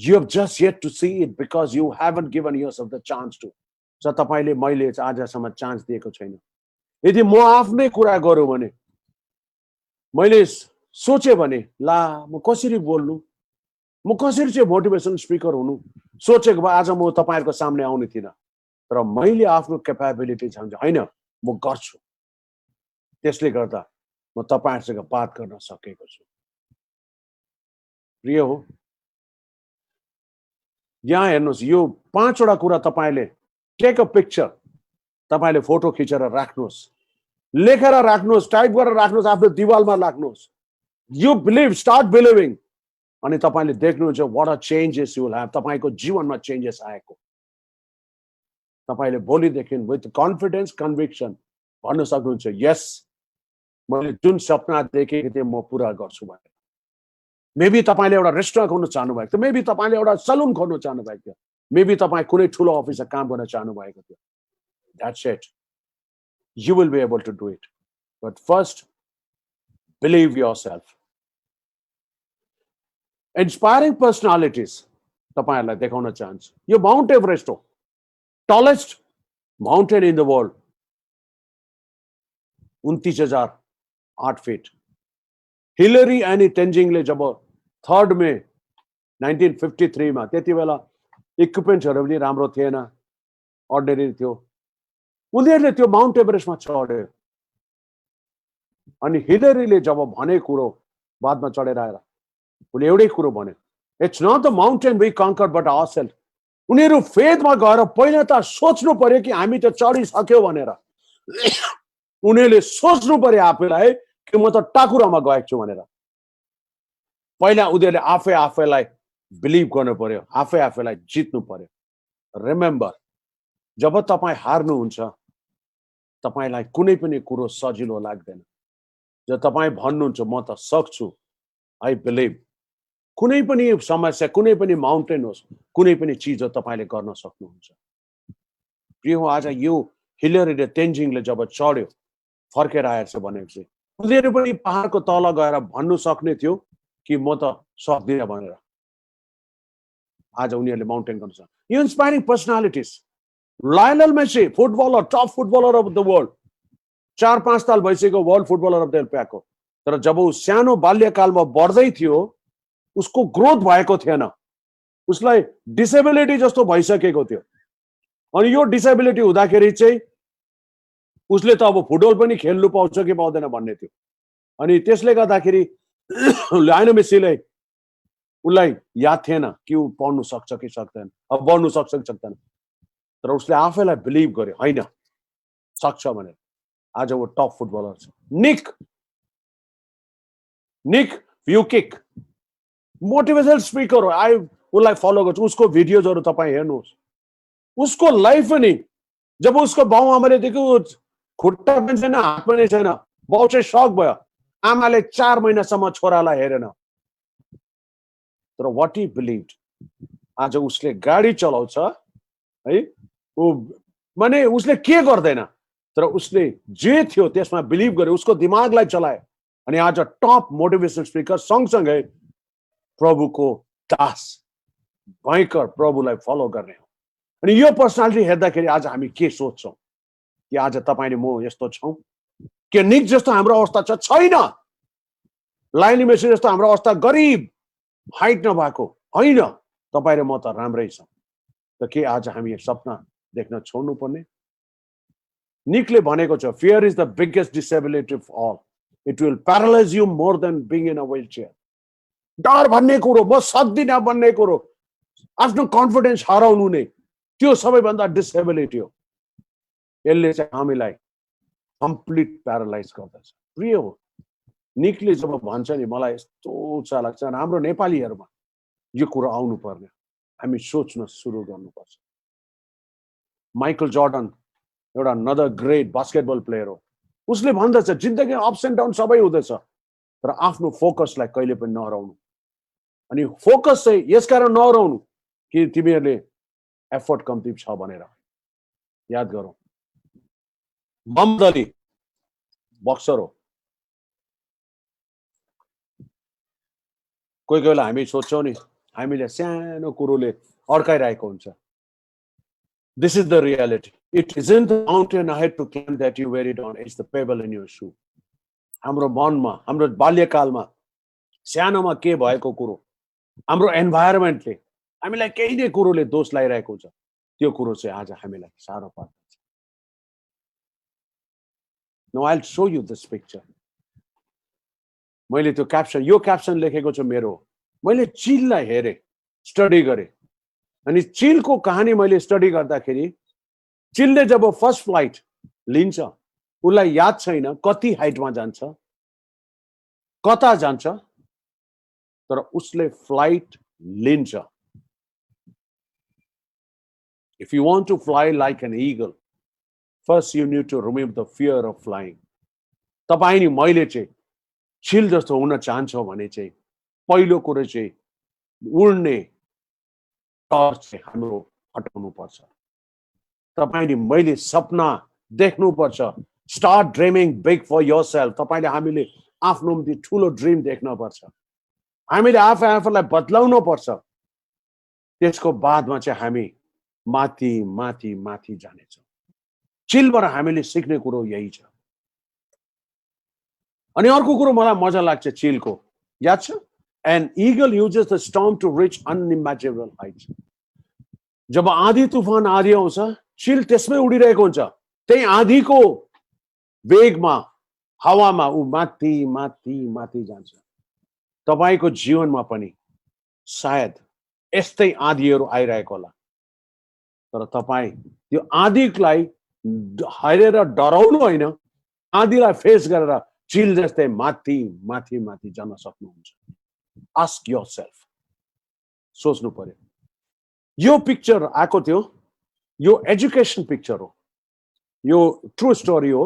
You have just yet to see it because you haven't given yourself the chance to. So तपाईले मैले आजसम्म चान्स दिएको छैन. यदि म आफ्नै कुरा गरौँ भने मैले सोचे भने ला म कसरी बोल्नु, म कसरी चाहिँ मोटिभेसन स्पिकर हुनु सोचेको भए आज म तपाईहरुको सामने आउने थिइन. तर मैले आफ्नो क्यापेबिलिटी सम्झे हैन म गर्छु. त्यसले गर्दा म तपाईहरुसँग बात गर्न सकेको छु. प्रिय हो, यहाँ हेर्नुस्, यो 5 वटा कुरा तपाईले टेक अ पिक्चर, तपाईले फोटो खिचेर राख्नुस्, लेखेर राख्नुस्, टाइप गरेर राख्नुस्, आफ्नो दिवालमा राख्नुस्. You believe, start believing. अनि तपाईले देख्नुहुन्छ what a changes you will have. तपाईको जीवनमा चेन्जेस आएको. तपाईले भोलिदेखि with confidence, conviction भन्न सक्नुहुन्छ, yes, मैले जुन सपना देखेको थिएँ म पूरा गर्छु भनेर. मेबी तपाईले एउटा रेस्टुरेन्ट खोल्न चाहनु भएको थियो, मेबी तपाईले एउटा सलुन खोल्न चाहनु भएको थियो, मेबी तपाई कुनै ठुलो अफिसमा काम गर्न चाहनु भएको थियो. That's it. You will be able to do it. But first, believe yourself. Inspiring personalities तपाईहरुलाई देखाउन चाहन्छु. यो माउन्ट एभरेस्ट हो, tallest mountain in the world. 29,008 feet. Hillary एनी टेन्जिङले जब 3 मे 1953 मा, त्यति बेला इक्विपमेन्टहरु पनि राम्रो थिएन, अर्डिनरी थियो, उनीहरुले त्यो माउन्ट एभरेस्टमा चढ्यो. अनि हिलरीले जब भने कुरो बादमा चढेर आएर उनी एउटै कुरो भने, it's not the mountain we conquered but ourselves. उनीहरु फेथमा गएर पहिला त सोच्नु पर्यो कि हामी त चढिसक्यो भनेर. उनीहरुले सोच्नु पर्यो आफैलाई कि म त टाकुरामा गएको छु भनेर. पहिला उनीहरुले आफैलाई बिलिभ गर्नु पर्यो, आफैलाई जित्नु पर्यो. रिमेम्बर, जब तपाई हार्नुहुन्छ तपाईलाई कुनै पनि कुरो सजिलो लाग्दैन। जब तपाईँ भन्नुहुन्छ म त सक्छु, आई बिलिभ, कुनै पनि समस्या, कुनै पनि माउन्टेन होस्, कुनै पनि चिज हो तपाईँले गर्न सक्नुहुन्छ। प्रिय आज यो हिलेरी र तेन्जिङले जब चढ्यो, फर्केर आएछ भनेपछि उनीहरू पनि पहाडको तल गएर भन्नु सक्ने थियो कि म त सक्दिनँ भनेर। आज उनीहरूले माउन्टेन गर्न सक्छ। यो inspiring personalities. Lionel Messi, footballer, top footballer of the world, 4-5 साल भइसक्यो world footballer of the world पाएको। तर जब ऊ सानो बाल्यकालमा बढ्दै थियो, उसको ग्रोथ भएको थिएन, उसलाई डिसेबिलिटी जस्तो भइसकेको थियो। अनि यो डिसेबिलिटी हुँदाखेरि चाहिँ उसले त अब फुटबल पनि खेल्नु पाउँछ कि पाउँदैन भन्ने थियो। अनि त्यसले गर्दाखेरि लायनल मेसीले उसलाई याद थिएन कि ऊ पढ्नु सक्छ कि सक्दैन, अब बढ्नु सक्छ कि सक्दैन। तर उसले आफैलाई बिलिभ गर्यो, होइन सक्छ भनेर। आज वो टप फुटबलर छ। निक भ्युकिक मोटिभेशनल स्पिकर हो। उसलाई फलो गर्छु, उसको भिडियोजहरू तपाईँ हेर्नुहोस्। उसको लाइफ पनि, जब उसको बाउ आमाले देख्यो खुट्टा पनि छैन, हात पनि छैन, बाउ चाहिँ सक भयो। आमाले 4 महिनासम्म छोरालाई हेरेन। तर वाट ही बिलिभड, आज उसले गाडी चलाउँछ है, माने उसले के गर्दैन, तर उसले जे थियो त्यसमा बिलिभ गर्यो, उसको दिमागलाई चलायो। अनि आज टप मोटिभेशनल स्पिकर, सँगसँगै प्रभुको दास, भयंकर प्रभुलाई फलो गर्ने हो। अनि यो पर्सनालिटी हेर्दाखेरि आज हामी के सोच्छौँ कि आज तपाईले म यस्तो छौं के निक जस्तो हाम्रो अवस्था छ? छैन। लायनल मेसी जस्तो हाम्रो अवस्था गरिब, हाइट नभएको होइन। तपाईँ र म त राम्रै छौं। त के आज हामी सपना देख्न छोड्नु पर्ने? निकले भनेको छ, fear is the biggest disability of all. It will paralyze you more than being in a wheelchair. डर भन्ने कुरो, म सक्दिनँ भन्ने कुरो, आफ्नो कन्फिडेन्स हराउनु नै त्यो सबैभन्दा डिसेबिलिटी हो। यसले चाहिँ हामीलाई कम्प्लिट प्यारालाइज गर्दछ। प्रिय हो, निकले जब भन्छ नि, मलाई यस्तो उच्च लाग्छ। हाम्रो नेपालीहरूमा यो कुरो आउनु पर्ने, हामी सोच्न सुरु गर्नुपर्छ। माइकल जर्डन एउटा अनदर ग्रेट बास्केटबल प्लेयर हो। उसले भन्दछ जिन्दगीमा अप्स एन्ड डाउन सबै हुँदैछ, तर आफ्नो फोकसलाई कहिले पनि नहराउनु। अनि फोकस चाहिँ यसकारण नहराउनु कि तिमीहरूले एफर्ट कम्ती छ भनेर। याद गरौँ, मोहम्मद अली बक्सर हो। कोही कोही बेला हामी सोच्छौँ नि, हामीले सानो कुरोले अड्काइरहेको हुन्छ। This is the reality. It isn't the mountain ahead to climb that you wear it on. It's the pebble in your shoe. हाम्रो मनमा, हाम्रो बाल्यकालमा, सानोमा के भएको कुरो, हाम्रो एन्भाइरोमेन्टले हामीलाई केही न कुरोले दोष लगाइरहेको हुन्छ। त्यो कुरो चाहिँ आज हामीलाई साह्रो पर्छ। Now I'll show you this picture. मैले त्यो क्याप्सन, यो क्याप्सन लेखेको छु मेरो। मैले चिललाई हेरेँ, स्टडी गरेँ। अनि चिलको कहानी मैले स्टडी गर्दाखेरि, चिलले जब फर्स्ट फ्लाइट लिन्छ, उसलाई याद छैन कति हाइटमा जान्छ, कता जान्छ, तर उसले फ्लाइट लिन्छ। If you want to fly like an eagle, first you need to remove the fear of flying. तपाईं नि मैले चाहिँ चिल जस्तो हुन चाहन्छौ भने चाहिँ पहिलो कुरो चाहिँ उड्ने डर चाहिँ हाम्रो हटाउनु पर्छ। तपाईं नि मैले सपना देख्नु पर्छ। Start dreaming big for yourself. तपाईले हामीले आफ्नो निम्ति ठुलो ड्रिम देख्न पर्छ। हामीले आफूलाई बदलाउनु पर्छ। त्यसको बादमा चाहिँ हामी माथि माथि माथि जानेछौँ। चिलबाट हामीले सिक्ने कुरो यही छ। अनि अर्को कुरो मलाई मजा लाग्छ चिलको, याद छ? An eagle uses the storm to reach unimaginable heights. जब आँधी तूफान आँधी आउँछ, चिल त्यसमै उडिरहेको हुन्छ। त्यही आँधीको वेगमा, हावामा ऊ माथि माथि माथि जान्छ। तपाईको जीवनमा पनि सायद यस्तै आँधीहरू आइरहेको होला, तर तपाईं त्यो आँधीलाई हेरेर डराउनु होइन, आँधीलाई फेस गरेर चिल जस्तै माथि माथि माथि जान सक्नुहुन्छ। आस्क योरसेल्फ, सोच्नु पर्यो। यो पिक्चर आएको थियो, यो एजुकेसन पिक्चर हो। यो ट्रु स्टोरी हो।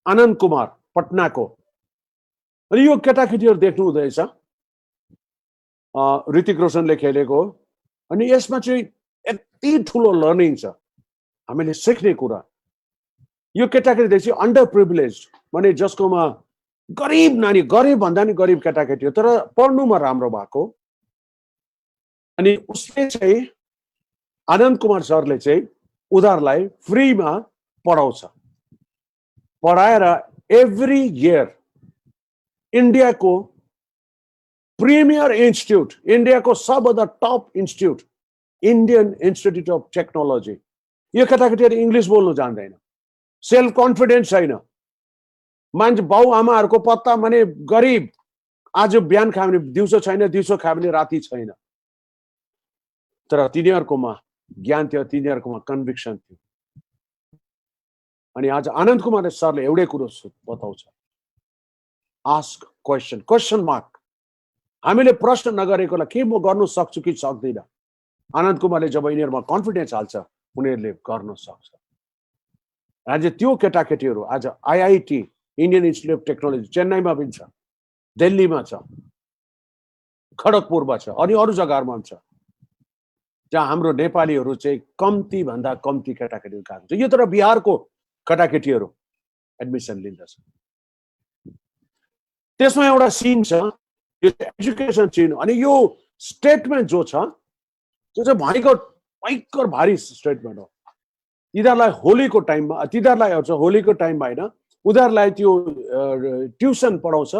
आनन्द कुमार पटनाको। अनि यो केटाकेटीहरू देख्नु हुँदैछ, ऋतिक रोशनले खेलेको। अनि यसमा चाहिँ यति ठुलो लर्निङ छ, हामीले सिक्ने कुरा। यो केटाकेटी चाहिँ अन्डर प्रिभिलेज, माने जसकोमा गरिब नानी, गरिब भन्दा नि गरिब केटाकेटी हो तर पढ्नुमा राम्रो भएको। अनि उसले चाहिँ आनन्द कुमार सरले चाहिँ उनीहरूलाई फ्रीमा पढाउँछ। पढाएर एभ्री इयर इन्डियाको प्रिमियर इन्स्टिट्युट, इन्डियाको सबभन्दा top institute Indian institute of technology, यो केटाकेटीहरू इङ्ग्लिस बोल्नु जान्दैन, सेल्फ कन्फिडेन्स छैन, मान्छे बाउ आमाहरूको पत्ता माने गरिब, आज बिहान खायो भने दिउँसो छैन, दिउँसो खायो भने राति छैन, तर तिनीहरूकोमा ज्ञान थियो, तिनीहरूकोमा कन्भिक्सन थियो। अनि आज आनन्द कुमार सरले एउटै कुरो बताउँछ, आस्क क्वेसन, क्वेसन मार्क। हामीले प्रश्न नगरेकोलाई के म गर्नु सक्छु कि सक्दिनँ, आनन्द कुमारले जब यिनीहरूमा कन्फिडेन्स हाल्छ उनीहरूले गर्न सक्छ। आज त्यो केटाकेटीहरू आज IIT Indian institute of technology चेन्नईमा पनि छ, दिल्लीमा छ, खडगपुरमा छ, अनि अरू जग्गाहरूमा पनि छ, जहाँ हाम्रो नेपालीहरू चाहिँ कम्ती भन्दा कम्ती केटाकेटीहरू गएको छ। यो तर बिहारको केटाकेटीहरू एडमिसन लिँदछ। त्यसमा एउटा सिन छ, यो एजुकेसन सिन। अनि यो स्टेटमेन्ट जो छ त्यो चाहिँ भयङ्कर भारी स्टेटमेन्ट हो। तिनीहरूलाई होलीको टाइममा, तिनीहरूलाई होलीको टाइममा होइन, उनीहरूलाई त्यो ट्युसन पढाउँछ,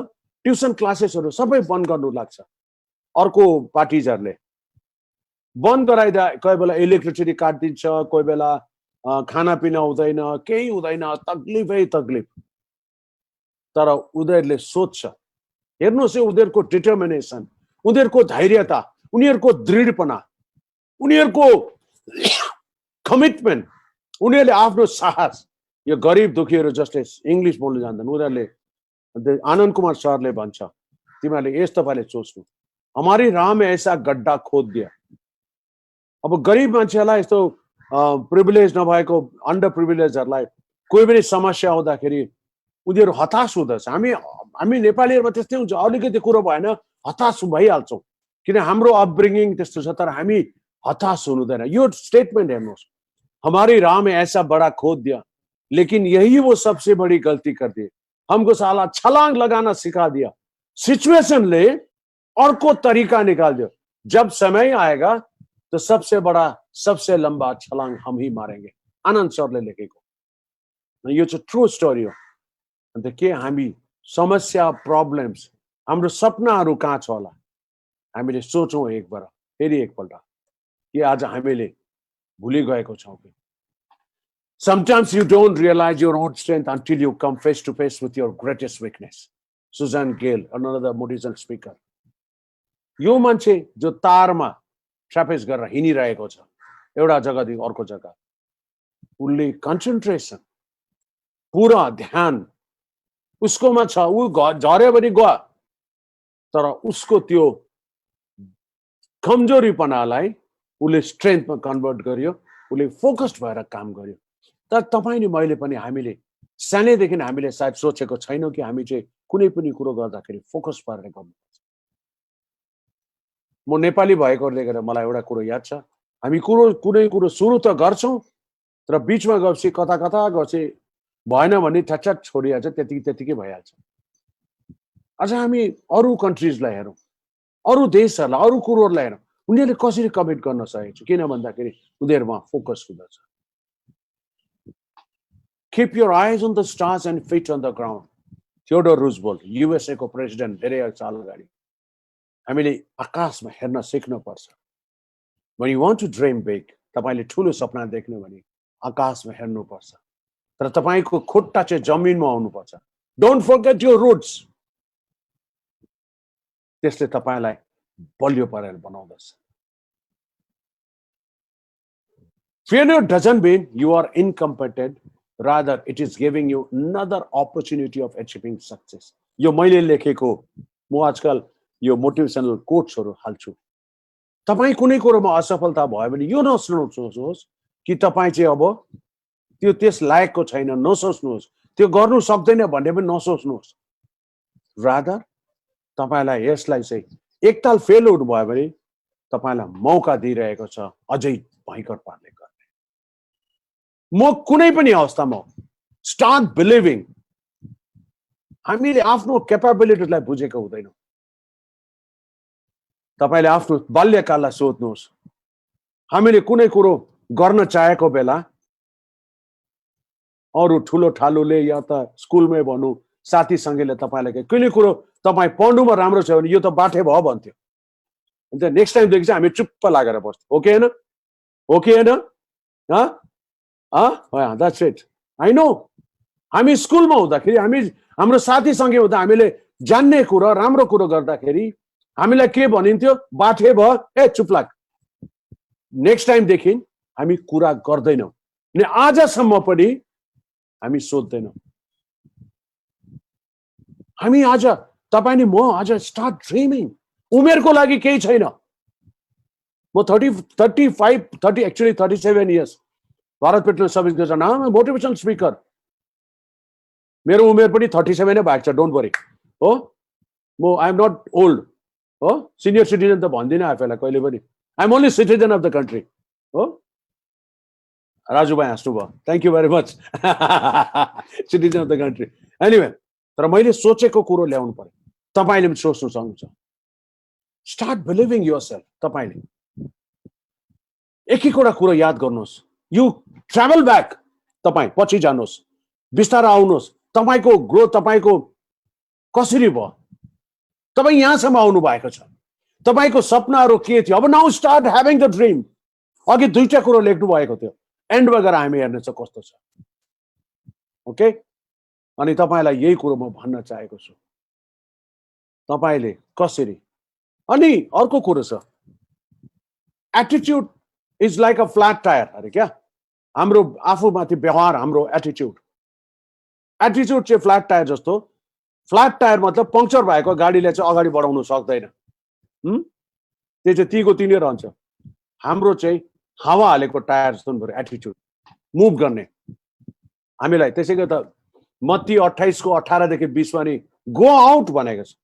ट्युसन क्लासेसहरू सबै बन्द गर्नु लाग्छ अर्को पार्टिजहरूले। बन्द गराइदा कोही बेला इलेक्ट्रिसिटी काटिदिन्छ, कोही बेला खानापिना हुँदैन, केही हुँदैन, तकलिफै तकलिफ। तर उनीहरूले सोध्छ, हेर्नुहोस् है उनीहरूको डिटर्मिनेसन, उनीहरूको धैर्यता, उनीहरूको दृढपना, उनीहरूको कमिटमेन्ट, उनीहरूले आफ्नो साहस। यो गरिब दुखीहरू जसले इङ्ग्लिस बोल्नु जान्दैन उनीहरूले, आनन्द कुमार सरले भन्छ तिमीहरूले यस तपाईँले सोच्नु, हमारी राह में ऐसा गड्ढा खोद दिया। अब गरिब मान्छेलाई यस्तो प्रिभिलेज नभएको अन्डर प्रिभिलेजहरूलाई कोही पनि समस्या हुँदाखेरि उनीहरू हताश हुँदछ। हामी नेपालीहरूमा त्यस्तै हुन्छ, अलिकति कुरो भएन हताश भइहाल्छौँ किन हाम्रो अपब्रिङ्गिङ त्यस्तो छ। तर हामी हताश हुनुहुँदैन। यो स्टेटमेन्ट हेर्नुहोस्, हमारी राह में ऐसा बड़ा खोद दिया लेकिन यही वो सबसे बड़ी गलती कर दी, हमको साला छलांग लगाना सिखा दिया, सिचुएशनले अर्को तरिका निकाल दियो, जब समय आएगा तो सबसे बड़ा सबसे लंबा छलांग हम ही मारेंगे। आनन्द सरले लेखेको यो चाहिँ ट्रु स्टोरी हो। अन्त के हामी समस्या, प्रब्लम्स, हाम्रो सपनाहरू कहाँ छ होला, हामीले सोचौँ एकबार फेरि एकपल्ट कि आज हामीले भुलि गएको छौँ कि। Sometimes you don't realize your own strength until you come face to face with your greatest weakness. Susan Gale, another motivational speaker. यो मान्छे जो तारमा ट्रापेज गरेर हिँडिरहेको छ एउटा जग्गादेखि अर्को जग्गा, उसले कन्सन्ट्रेसन, पुरा ध्यान उसकोमा छ। ऊ झर्यो भने गयो, तर उसको त्यो कमजोरीपनालाई उसले स्ट्रेन्थमा कन्भर्ट गर्यो, उसले फोकस्ड भएर काम गर्यो। तर तपाईँ नि मैले पनि हामीले सानैदेखि हामीले सायद सोचेको छैनौँ कि हामी चाहिँ कुनै पनि कुरो गर्दाखेरि फोकस पारेर गर्नुपर्छ। म नेपाली भएकोले गर्दा मलाई एउटा कुरो याद छ, हामी कुनै कुरो सुरु त गर्छौँ तर बिचमा गएपछि कता गएपछि भएन भने ठ्याट छोडिहाल्छ, त्यतिकै भइहाल्छ। अझ हामी अरू कन्ट्रिजलाई हेरौँ, अरू देशहरूलाई, अरू कुरोहरूलाई हेरौँ, उनीहरूले कसरी कमिट गर्न सकेको छ, किन भन्दाखेरि उनीहरूमा फोकस हुँदछ। Keep your eyes on the stars and feet on the ground. Theodore Roosevelt, USA को प्रेसिडेन्ट धेरै साल अगाडि। हामीले आकाशमा हेर्न सिक्नुपर्छ। When you want to dream big, तपाईले ठुलो सपना देख्नु भने आकाशमा हेर्नुपर्छ, तर तपाईको खुट्टा चाहिँ जमिनमा आउनुपर्छ। Don't forget your roots. त्यसले तपाईलाई बलियो पारेर बनाउँदछ। Failure doesn't mean you are incompetent. Rather, it is giving you another opportunity of achieving success. यो मैले लेखेको, म आजकल यो मोटिभेसनल कोट्सहरू हाल्छु। तपाईँ कुनै कुरोमा असफलता भयो भने यो नसोच्नुहोस् कि तपाईँ चाहिँ अब त्यो त्यस लायकको छैन, नसोच्नुहोस्। त्यो गर्नु सक्दैन भन्ने पनि नसोच्नुहोस्। रादर तपाईँलाई यसलाई चाहिँ एकताल फेल हुनुभयो भने तपाईँलाई मौका दिइरहेको छ अझै भयङ्कर पार्ने गर्ने। म कुनै पनि अवस्थामा स्टार्ट बिलिभिङ। हामीले आफ्नो क्यापेबिलिटीलाई बुझेको हुँदैनौँ। तपाईँले आफ्नो बाल्यकाललाई सोध्नुहोस्। हामीले कुनै कुरो गर्न चाहेको बेला अरू ठुलो ठालुले या त स्कुलमै भनौँ साथीसँगैले तपाईँलाई कुनै कुरो तपाईँ पढ्नुमा राम्रो छ भने यो त बाठे भयो भन्थ्यो। अन्त नेक्स्ट टाइमदेखि चाहिँ हामी चुप्प लागेर बस्थ्यौँ। हो कि होइन? हो कि होइन? That's it. आई नो हामी स्कुलमा हुँदाखेरि हाम्रो साथीसँगै हुँदा हामीले जान्ने कुरो राम्रो कुरो गर्दाखेरि हामीलाई के भनिन्थ्यो? बाठे भयो, ए चुप लाग। नेक्स्ट टाइमदेखि हामी कुरा गर्दैनौँ। अनि आजसम्म पनि हामी सोध्दैनौँ। हामी आज तपाईँ नि म आज स्टार्ट ड्रिमिङ। उमेरको लागि केही छैन। म 37 इयर्स भारत पेट्रोल सर्भिस गर्छ। Motivational speaker. मेरो उमेर पनि 37 नै भएको छ। Don't worry. हो, म आई एम नट ओल्ड। हो, सिनियर सिटिजन त भन्दिनँ आफैलाई कहिले पनि। I am only citizen of the country. हो, राजुभाइ हाँस्नु भयो। Thank you very much. Citizen of the country. Anyway, तर मैले सोचेको कुरो ल्याउनु पर्यो। तपाईँले पनि सोच्नु सक्नुहुन्छ। Start believing yourself. तपाईँले एक एकवटा कुरो याद गर्नुहोस्। You travel back. तपाईँ पछि जानुहोस्, बिस्तारै आउनुहोस्। तपाईँको ग्रोथ तपाईँको कसरी भयो? तपाईँ यहाँसम्म आउनु भएको छ। तपाईँको सपनाहरू के थियो? अब now start having the dream. अघि दुईटा कुरो लेख्नु भएको थियो। एन्डमा गएर हामी हेर्नेछ कस्तो छ। ओके, अनि तपाईँलाई यही कुरो म भन्न चाहेको छु। तपाईँले कसरी? अनि अर्को कुरो छ, attitude is like a flat tyre अरे क्या। हाम्रो आफूमाथि व्यवहार, हाम्रो एटिट्युड चाहिँ फ्ल्याट टायर जस्तो। फ्ल्याट टायर मतलब पङ्क्चर भएको गाडीले चाहिँ अगाडि बढाउनु सक्दैन। त्यो चाहिँ तीको तिनै रहन्छ। हाम्रो चाहिँ हावा हालेको टायर जस्तो भयो एटिट्युड, मुभ गर्ने। हामीलाई त्यसैले त मत्ती 28 को 18 देखि 20 मा नि गो आउट भनेको छ।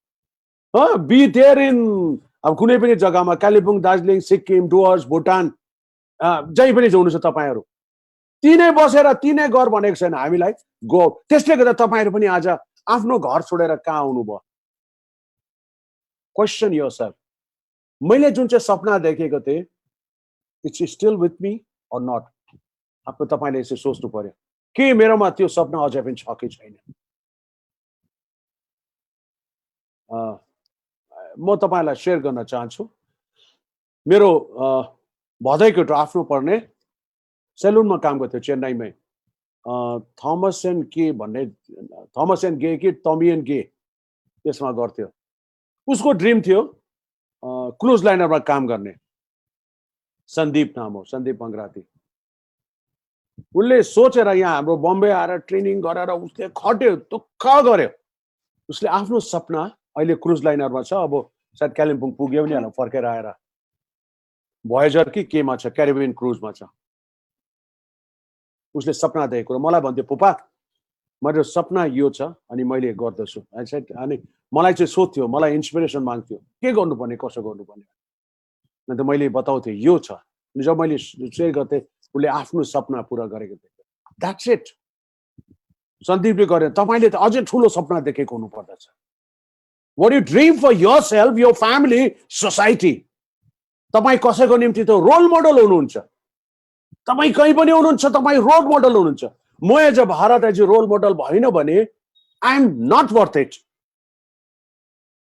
बी देयर इन, अब कुनै पनि जग्गामा, कालिम्पोङ, दार्जिलिङ, सिक्किम, डुवर्स, भुटान, जहीँ पनि जाउनु छ तपाईँहरू, तिनै बसेर तिनै घर भनेको छैन हामीलाई। गो। त्यसले गर्दा तपाईँहरू पनि आज आफ्नो घर छोडेर कहाँ आउनुभयो? Question yourself. मैले जुन चाहिँ सपना देखेको थिएँ, it's still with me or not? आफ्नो तपाईँले यसो सोच्नु पर्यो। के मेरोमा त्यो सपना अझै पनि छ कि छैन? म तपाईँलाई सेयर गर्न चाहन्छु। मेरो भदैको एउटा आफ्नो पर्ने सेलुनमा काम गर्थ्यो चेन्नईमै। थमस एन्ड गे कि टमी एन्ड गे, त्यसमा गर्थ्यो। उसको ड्रिम थियो क्रुज लाइनरमा काम गर्ने। सन्दीप नाम हो, सन्दीप मङ्गराती। उसले सोचेर यहाँ हाम्रो बम्बे आएर ट्रेनिङ गरेर उसले खट्यो, दुःख गर्यो। उसले आफ्नो सपना, अहिले क्रुज लाइनरमा छ, अब सायद कालिम्पोङ पुग्यो नि होला फर्केर आएर। भोयेजर कि केमा छ, क्यारिबियन क्रुजमा छ। उसले सपना देखेको मलाई भन्थ्यो, पुपा मेरो सपना यो छ अनि मैले गर्दछु। अनि मलाई चाहिँ सोध्थ्यो, मलाई इन्सपिरेसन माग्थ्यो, के गर्नुपर्ने, कसो गर्नुपर्ने। अन्त मैले बताउँथेँ यो छ। अनि जब मैले सेयर गर्थेँ, उसले आफ्नो सपना पुरा गरेको थियो। That's it. सन्दीपले गरे। तपाईँले त अझै ठुलो सपना देखेको हुनुपर्दछ। What you dream for yourself, your family, society. तपाईँ कसैको निम्ति त रोल मोडल हुनुहुन्छ। तपाईँ कहीँ पनि हुनुहुन्छ, तपाईँ रोल मोडल हुनुहुन्छ। म as a Bharat as role model भएन भने I am not worth it.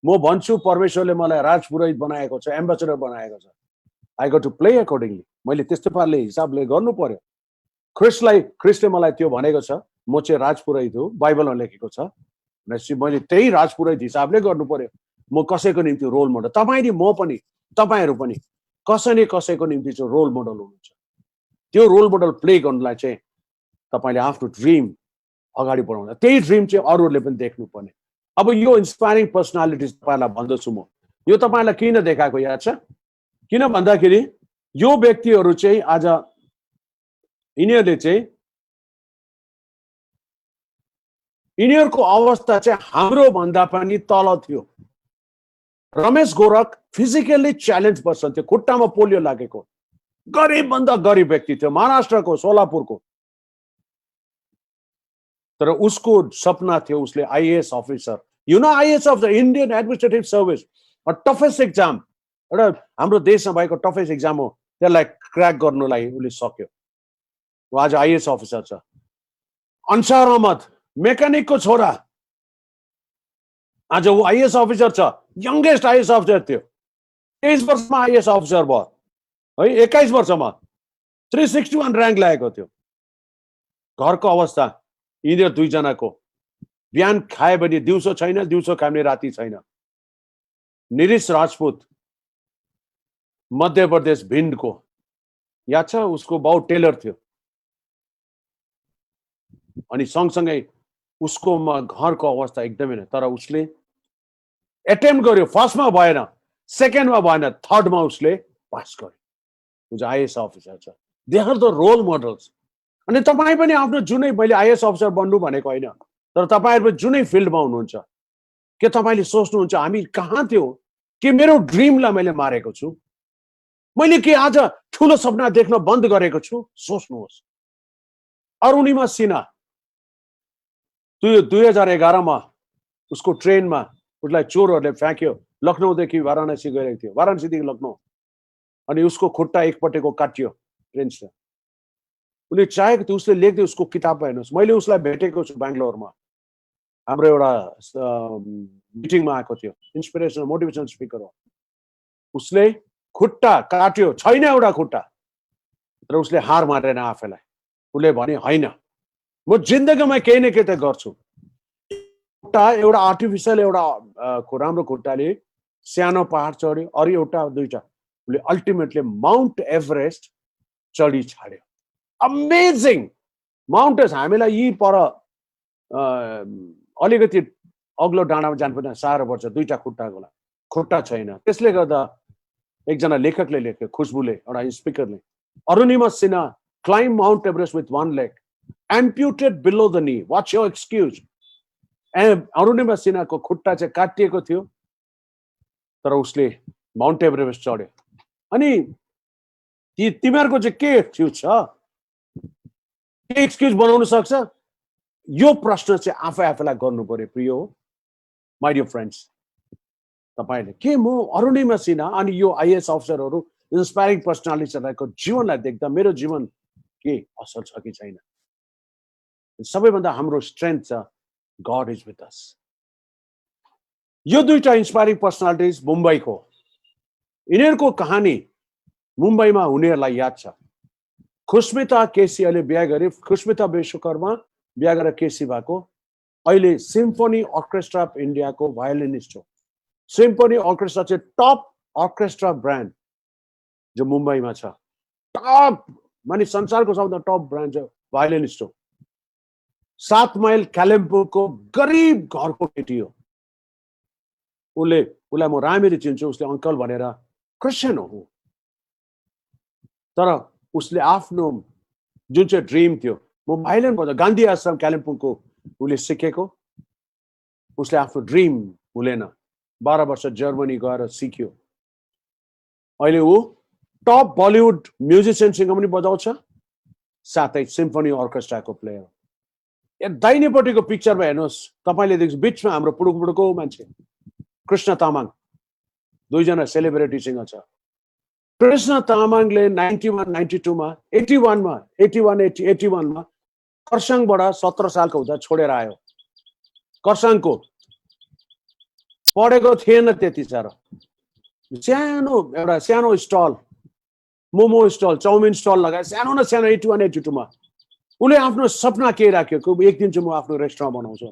म भन्छु परमेश्वरले मलाई राजपुरोहित बनाएको छ, एम्बेसडर बनाएको छ। I got to play accordingly. मैले त्यस्तो पाराले हिसाबले गर्नु पर्यो। ख्रिस्टले मलाई त्यो भनेको छ, म चाहिँ राजपुरोहित हो, बाइबलमा लेखेको छ। मैले त्यही राजपुरोहित हिसाबले गर्नु पर्यो। म कसैको निम्ति रोल मोडल, तपाईँ नि म पनि, तपाईँहरू पनि कसै न कसैको निम्ति चाहिँ रोल मोडल हुनुहुन्छ। त्यो रोल मोडल प्ले गर्नलाई चाहिँ तपाईँले आफ्नो ड्रिम अगाडि बढाउनु, त्यही ड्रिम चाहिँ अरूहरूले पनि देख्नुपर्ने। अब यो इन्सपायरिङ पर्सनालिटिज तपाईँलाई भन्दछु म। यो तपाईँलाई किन देखाएको याद छ? किन भन्दाखेरि यो व्यक्तिहरू चाहिँ आज यिनीहरूले चाहिँ यिनीहरूको अवस्था चाहिँ हाम्रो भन्दा पनि तल थियो। Ramesh Gorakh physically challenge person थियो, खुट्टामा पोलियो लागेको गरिब भन्दा गरिब व्यक्ति थियो, महाराष्ट्रको सोलापुरको। तर उसको सपना थियो, उसले IAS officer, IAS officer, Indian administrative service, toughest exam, एउटा हाम्रो देशमा भएको टफेस्ट एक्जाम हो, त्यसलाई क्र्याक गर्नलाई उसले सक्यो। ऊ आज आइएएस अफिसर छ। अन्सार अहमद मेकानिकको छोरा, आज ऊ आइएएस अफिसर छ, यंगेस्ट आइएएस अफिसर थियो, 23 वर्षमा आइएएस अफिसर भयो है, 21 वर्षमा 361 र्याङ्क लागेको थियो। घरको अवस्था यिनीहरू दुईजनाको, बिहान खाए भने दिउँसो छैन, दिउँसो खाए भने राति छैन। निरीश राजपूत मध्य प्रदेश भिण्डको, याद छ, उसको बाउ टेलर थियो। अनि सँगसँगै उसको घरको अवस्था एकदमै नै, तर उसले एटेम्प्ट गर्यो, फर्स्टमा भएन, सेकेन्डमा भएन, थर्डमा उसले पास गर्यो। ऊ आइएएस अफिसर छ। They are the role models. अनि तपाईँ पनि आफ्नो जुनै, मैले आइएएस अफिसर बन्नु भनेको होइन, तर तपाईँहरू जुनै फिल्डमा हुनुहुन्छ, के तपाईँले सोच्नुहुन्छ हामी कहाँ थियो, कि मेरो ड्रिमलाई मैले मारेको छु, मैले के आज ठुलो सपना देख्न बन्द गरेको छु? सोच्नुहोस्। अरुणिमा सिन्हा 2011 मा उसको ट्रेनमा उसलाई चोरहरूले फ्याँक्यो, लखनऊदेखि वाराणसी गइरहेको थियो, वाराणसीदेखि लखनऊ, अनि उसको खुट्टा एकपट्टिको काटियो ट्रेनले। उसले चाहेको थियो, उसले लेख्दै, उसको किताबमा हेर्नुहोस्, मैले उसलाई भेटेको छु बेङ्गलोरमा, हाम्रो एउटा मिटिङमा आएको थियो, इन्सपिरेसनल मोटिभेसनल स्पिकर हो। उसले खुट्टा काट्यो, छैन एउटा खुट्टा, तर उसले हार मारेन आफैलाई। उसले भने होइन, म जिन्दगीमा केही न केही त गर्छु। खुट्टा एउटा आर्टिफिसियल, एउटा राम्रो खुट्टाले सानो पहाड चढ्यो, अरू एउटा दुईटा, उसले अल्टिमेटली माउन्ट एभरेस्ट चढी छाड्यो। Amazing mountains. हामीलाई यी पर अलिकति अग्लो डाँडामा जानुपर्छ, साह्रो पर्छ दुईटा खुट्टाको लागि, खुट्टा छैन। त्यसले गर्दा एकजना लेखकले लेख्यो, खुशबुले, एउटा स्पिकरले, Arunima Sinha climb Mount Everest with one leg, amputated below the knee, what's your excuse? अरुणिमा सिन्हाको खुट्टा चाहिँ काटिएको थियो, तर उसले माउन्ट एभरेस्ट चढ्यो। अनि तिमीहरूको चाहिँ के एक्सक्युज छ? के एक्सक्युज बनाउन सक्छ? यो प्रश्न चाहिँ आफैलाई गर्नु पर्यो प्रिय हो, माय डियर फ्रेन्ड्स। तपाईले के म अरुणिमा सिन्हा अनि यो आइएएस अफिसरहरू, इन्स्पायरिङ पर्सनालिटीहरूको जीवनलाई देख्दा मेरो जीवन के असर छ कि छैन? सबैभन्दा हाम्रो स्ट्रेन्थ छ, गॉड इज विथ अस। यो दुईटा इन्स्पायरिङ पर्सनालिटिज मुम्बईको, यिनीहरूको कहानी मुम्बईमा हुनेहरूलाई याद छ। खुस्मिता केसी अहिले बिहा गरे, खुस्मिता विश्वकर्मा बिहा गरेर केसी भएको, अहिले सिम्फनी अर्केस्ट्रा अफ इन्डियाको भायोलिनिस्ट हो। सिम्फनी अर्केस्ट्रा चाहिँ टप अर्केस्ट्रा ब्रान्ड जो मुम्बईमा छ, टप माने संसारको सबभन्दा टप ब्रान्ड छ, भायोलिनिस्ट हो। 7 माइल कालिम्पोङको गरिब घरको केटी हो। उसलाई म राम्ररी चिन्छु, उसले अङ्कल भनेर, क्रिस्चियन हो। तर उसले आफ्नो जुन चाहिँ ड्रिम थियो, म भाइलिन बजाउँछु, गान्धी आश्रम कालिम्पोङको उसले सिकेको, उसले आफ्नो ड्रिम भुलेन, 12 वर्ष जर्मनी गएर सिक्यो। अहिले ऊ टप बलिउड म्युजिसियनसँग पनि बजाउँछ, साथै सिम्फनी अर्केस्ट्राको प्लेयर हो। दाहिनेपट्टिको पिक्चरमा हेर्नुहोस्, तपाईँले देख्नु बिचमा हाम्रो पुडुको मान्छे कृष्ण तामाङ, दुईजना सेलिब्रिटीसँग छ। कृष्ण तामाङले 91-92 मा 81 मा खरसाङबाट 17 सालको हुँदा छोडेर आयो। खरसाङको पढेको थिएन त्यति साह्रो, सानो stall, momo stall, chow mein stall लगाए, सानो न सानो 81-82 मा। उसले आफ्नो सपना के राख्यो, एक दिन चाहिँ म आफ्नो रेस्टुरेन्ट बनाउँछु।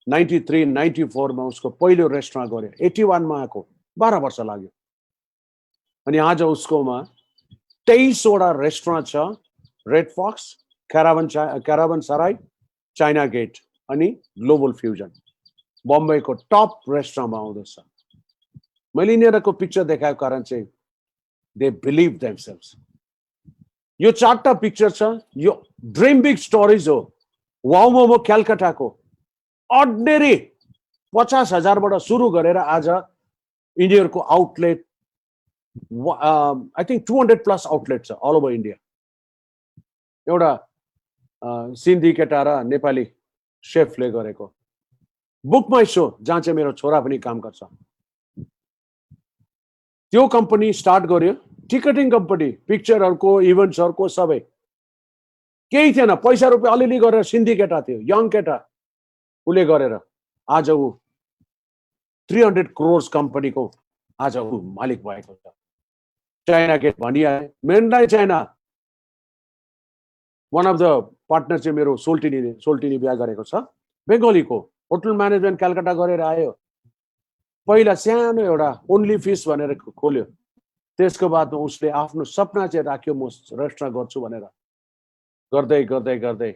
93-94 मा उसको पहिलो रेस्टुरेन्ट गर्यो, 81 मा आएको, 12 वर्ष लाग्यो। अनि आज उसकोमा 23 वटा रेस्टुरेन्ट छ, Red Fox, Caravan Serai, China Gate अनि ग्लोबल फ्युजन, बम्बईको टप रेस्टुरेन्टमा आउँदछ। मैले यिनीहरूको पिक्चर देखाएको कारण चाहिँ दे बिलिभ देमसेल्भ्स। यो 4टा पिक्चर छ, यो ड्रिम बिग स्टोरिज हो। वाउ मोमो कलकत्ताको अर्डिनरी 50,000 बाट सुरु गरेर आज यिनीहरूको outlet I think 200 plus outlet छ अल ओभर इन्डिया। एउटा सिन्धी केटा र नेपाली शेफले गरेको बुक माई सो, जहाँ चाहिँ मेरो छोरा पनि काम गर्छ। त्यो कम्पनी स्टार्ट गर्यो, टिकटिङ कम्पनी, पिक्चरहरूको इभेन्ट्सहरूको सबै, केही थिएन, पैसा रुपियाँ अलिअलि गरेर सिन्धी केटा थियो, यङ केटा, उसले गरेर आज ऊ 300 करोड कम्पनीको आज ऊ मालिक भएको छ। चाइना गेट भनिहाले, मेनलाई China. One of the partner चाहिँ मेरो सोल्टिनी बिहा गरेको छ, बेङ्गलीको, होटल म्यानेजमेन्ट कलकत्ता गरेर आयो। पहिला सानो एउटा ओन्ली फिस भनेर खोल्यो, त्यसको बादमा उसले आफ्नो सपना चाहिँ राख्यो, म रेस्टुरेन्ट गर्छु भनेर। गर्दै गर्दै गर्दै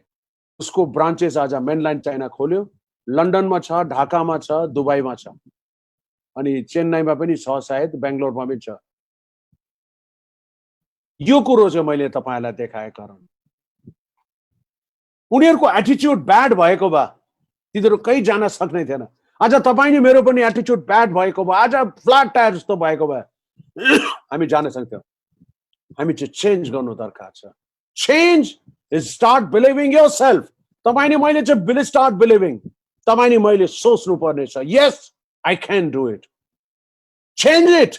उसको ब्रान्चेस आज मेनल्यान्ड चाइना खोल्यो, लन्डनमा छ, ढाकामा छ, दुबईमा छ, अनि चेन्नईमा पनि छ, सायद बेङ्गलोरमा पनि छ। यो कुरो चाहिँ मैले तपाईहरुलाई देखाए कारण उनीहरूको एटिट्युड ब्याड भएको भए तिनीहरू कहीँ जान सक्ने थिएन। आज तपाईँ नि मेरो पनि एटिट्युड ब्याड भएको भए, आज फ्ल्याट टायर जस्तो भएको भए हामी जान सक्थ्यौँ। हामी चाहिँ चेन्ज गर्नु दरकार छ। Change is start believing yourself. तपाईँ नि मैले चाहिँ स्टार्ट बिलिभिङ, तपाईँ नि मैले सोच्नु पर्ने छ, yes I can do it, change it.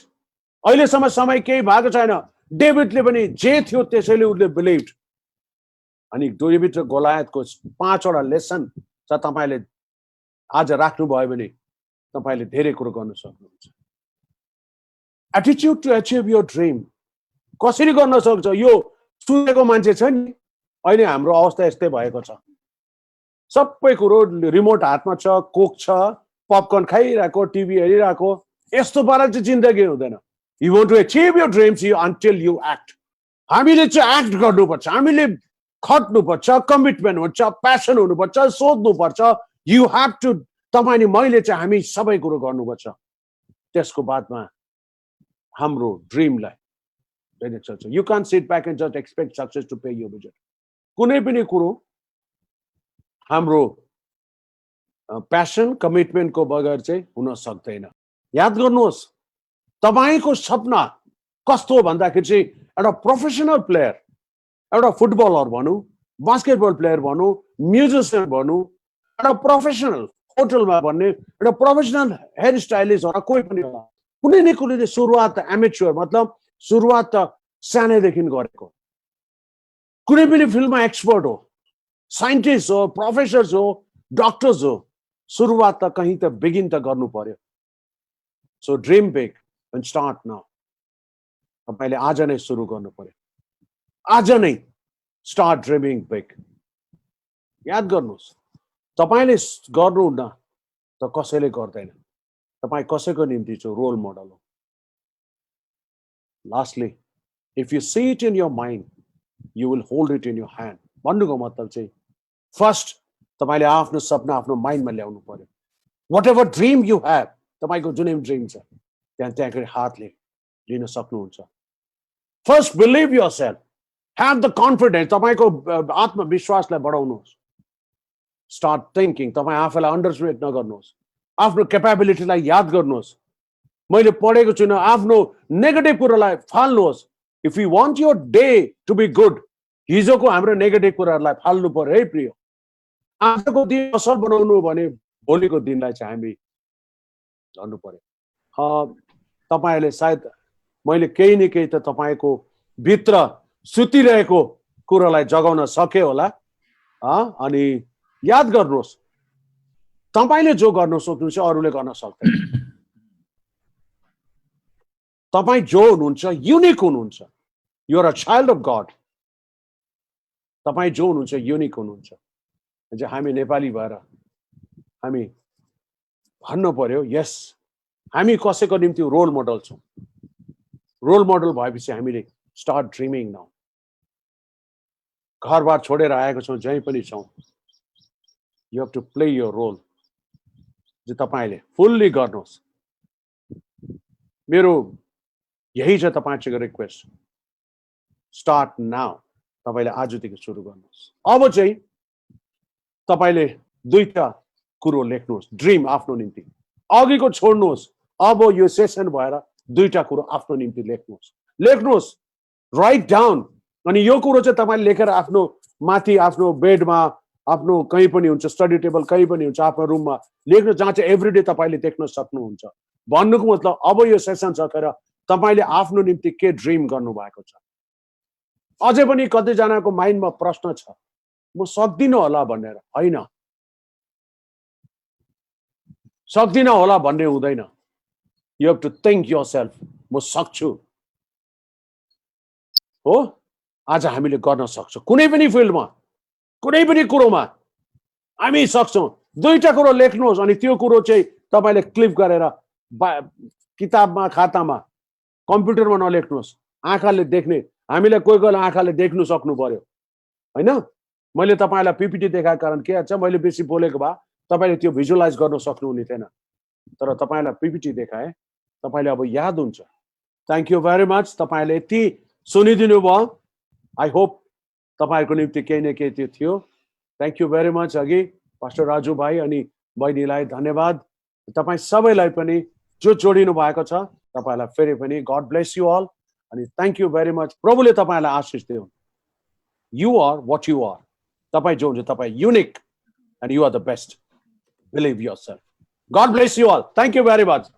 अहिलेसम्म समय केही भएको छैन। डेभिडले पनि जे थियो त्यसैले उसले बिलिभ। अनि डेभिड र गोलायतको 5 वटा लेसन छ, तपाईले आज राख्नुभयो भने तपाईले धेरै कुरो गर्न सक्नुहुन्छ। Attitude to achieve your dream कसरी गर्न सक्छ? यो सुनेको मान्छे छ नि, अहिले हाम्रो अवस्था यस्तै भएको छ। सबै कुरो रिमोट हातमा छ, कोक छ, पपकर्न खाइरहेको, टिभी हेरिरहेको, यस्तो पाराले चाहिँ जिन्दगी हुँदैन। You want to achieve your dreams until you act. हामीले चाहिँ एक्ट गर्नुपर्छ, हामीले खट्नुपर्छ, कमिटमेन्ट हुन्छ, प्यासन हुनुपर्छ, सोध्नुपर्छ। यु हेभ टु, तपाईँ नि मैले चाहिँ हामी सबै कुरो गर्नुपर्छ। त्यसको बादमा हाम्रो ड्रिमलाई हेर्न सक्छ। You can't sit back and just expect success to pay your budget. कुनै पनि कुरो हाम्रो प्यासन कमिटमेन्टको बगैर चाहिँ हुन सक्दैन। याद गर्नुहोस्, तपाईको सपना कस्तो भन्दाखेरि चाहिँ एउटा प्रोफेसनल प्लेयर, एउटा फुटबलर भनौँ, बास्केटबल प्लेयर भनौँ, म्युजिसियन भनौँ, एउटा प्रोफेसनल होटलमा भन्ने, एउटा प्रोफेसनल हेयर स्टाइलिस्ट होला, कोही पनि होला। कुनै न कुनै सुरुवात एमेच्योर, मतलब सुरुवात त सानैदेखि गरेको। कुनै पनि फिल्डमा एक्सपर्ट हो, साइन्टिस्ट हो, प्रोफेसर्स हो, डक्टर्स हो, सुरुवात त कहीँ त बिगिन त गर्नु पर्यो। So dream big and start now. तपाईले आज नै सुरु गर्नु पर्यो, आज नै स्टार्ट ड्रिमिङ बिग। याद गर्नुहोस्, तपाईले गर्नुहुन्न त कसैले गर्दैन। तपाईँ कसैको निम्ति चाहिँ रोल मोडल हो। Lastly, if you see it in your mind, you will hold it in your hand. भन्नुको मतलब चाहिँ फर्स्ट तपाईले आफ्नो सपना आफ्नो माइन्डमा ल्याउनु पर्यो। Whatever dream you have, तपाईको जुनै ड्रिम छ त्यहाँ हातले लिन सक्नुहुन्छ। First believe yourself, have the confidence. तपाईको आत्मविश्वासलाई बढाउनुहोस्। स्टार्ट थिङ्किङ, तपाईँ आफूलाई अन्डरएस्टिमेट नगर्नुहोस्, आफ्नो क्यापेबिलिटीलाई याद गर्नुहोस्। मैले पढेको छुइनँ, आफ्नो नेगेटिभ कुरालाई फाल्नुहोस्। If you want your day to be good, हिजोको हाम्रो नेगेटिभ कुराहरूलाई फाल्नु पर्यो है प्रिय। आजको दिन असल बनाउनु भने भोलिको दिनलाई चाहिँ हामी गर्नु पर्यो। तपाईहरूले सायद मैले केही न केही त तपाईँको भित्र सुतिरहेको कुरालाई जगाउन सके होला। अनि याद गर्नुहोस्, तपाईले जो गर्न सक्नुहुन्छ अरूले गर्न सक्दैन। तपाईँ जो हुनुहुन्छ युनिक हुनुहुन्छ। You are a child of God. तपाईँ जो हुनुहुन्छ युनिक हुनुहुन्छ। हामी नेपाली भएर हामी भन्नु पर्यो, यस हामी कसैको निम्ति रोल मोडल छौँ। रोल मोडल भएपछि हामीले स्टार्ट ड्रिमिङ नाउ। घरबार छोडेर आएको छौँ, जहीँ पनि छौँ, you have to play your role. जो तपाईले फुल्ली गर्नुहोस्। मेरो यही छ तपाईसँग रिक्वेस्ट, स्टार्ट नाउ। तपाईले आजदेखि सुरु गर्नुहोस्। अब चाहिँ तपाईले दुईटा कुरो लेख्नुहोस् ड्रिम आफ्नो निम्ति। अघिको छोड्नुहोस्, अब यो सेसन भएर दुईटा कुरो आफ्नो निम्ति लेख्नुहोस्, राइट डाउन। अनि यो कुरो चाहिँ तपाईले लेखेर आफ्नो माथि, आफ्नो बेडमा, आफ्नो कहीँ पनि हुन्छ, स्टडी टेबल कहीँ पनि हुन्छ, आफ्नो रुममा लेख्नु, जहाँ चाहिँ एभ्रीडे तपाईँले देख्न सक्नुहुन्छ। भन्नुको मतलब अब यो सेसन सकेर तपाईँले आफ्नो निम्ति के ड्रिम गर्नु भएको छ। अझै पनि कतिजनाको माइन्डमा प्रश्न छ, म सक्दिनँ होला भनेर। होइन, सक्दिनँ होला भन्ने हुँदैन। You have to think yourself, म सक्छु। हो, आज हामीले गर्न सक्छौँ, कुनै पनि फिल्डमा, कुनै पनि कुरोमा हामी सक्छौँ। दुईटा कुरो लेख्नुहोस् अनि त्यो कुरो चाहिँ तपाईँले क्लिप गरेर किताबमा, खातामा, कम्प्युटरमा नलेख्नुहोस्, आँखाले देख्ने। हामीलाई कोही कोही आँखाले देख्नु सक्नु पर्यो, होइन? मैले तपाईँलाई पिपिटी देखाएको कारण के छ, मैले बेसी बोलेको भए तपाईँले त्यो भिजुअलाइज गर्न सक्नुहुने थिएन, तर तपाईँलाई पिपिटी देखाएँ, तपाईँले अब याद हुन्छ। Thank you very much. तपाईँले यति सुनिदिनु भयो। आई होप तपाईँहरूको निम्ति केही न केही त्यो थियो। Thank you very much. अघि पास्टर राजु भाइ अनि बहिनीलाई धन्यवाद। तपाईँ सबैलाई पनि जो जोडिनु भएको छ, तपाईँलाई फेरि पनि गॉड ब्लेस यू अल अनि थ्याङ्क यू भेरी मच। प्रभुले तपाईँलाई आशिष दिउन्। You are what you are. तपाईँ जो हुन्छ, तपाईँ unique and you are the best. Believe yourself. God bless you all. Thank you very much.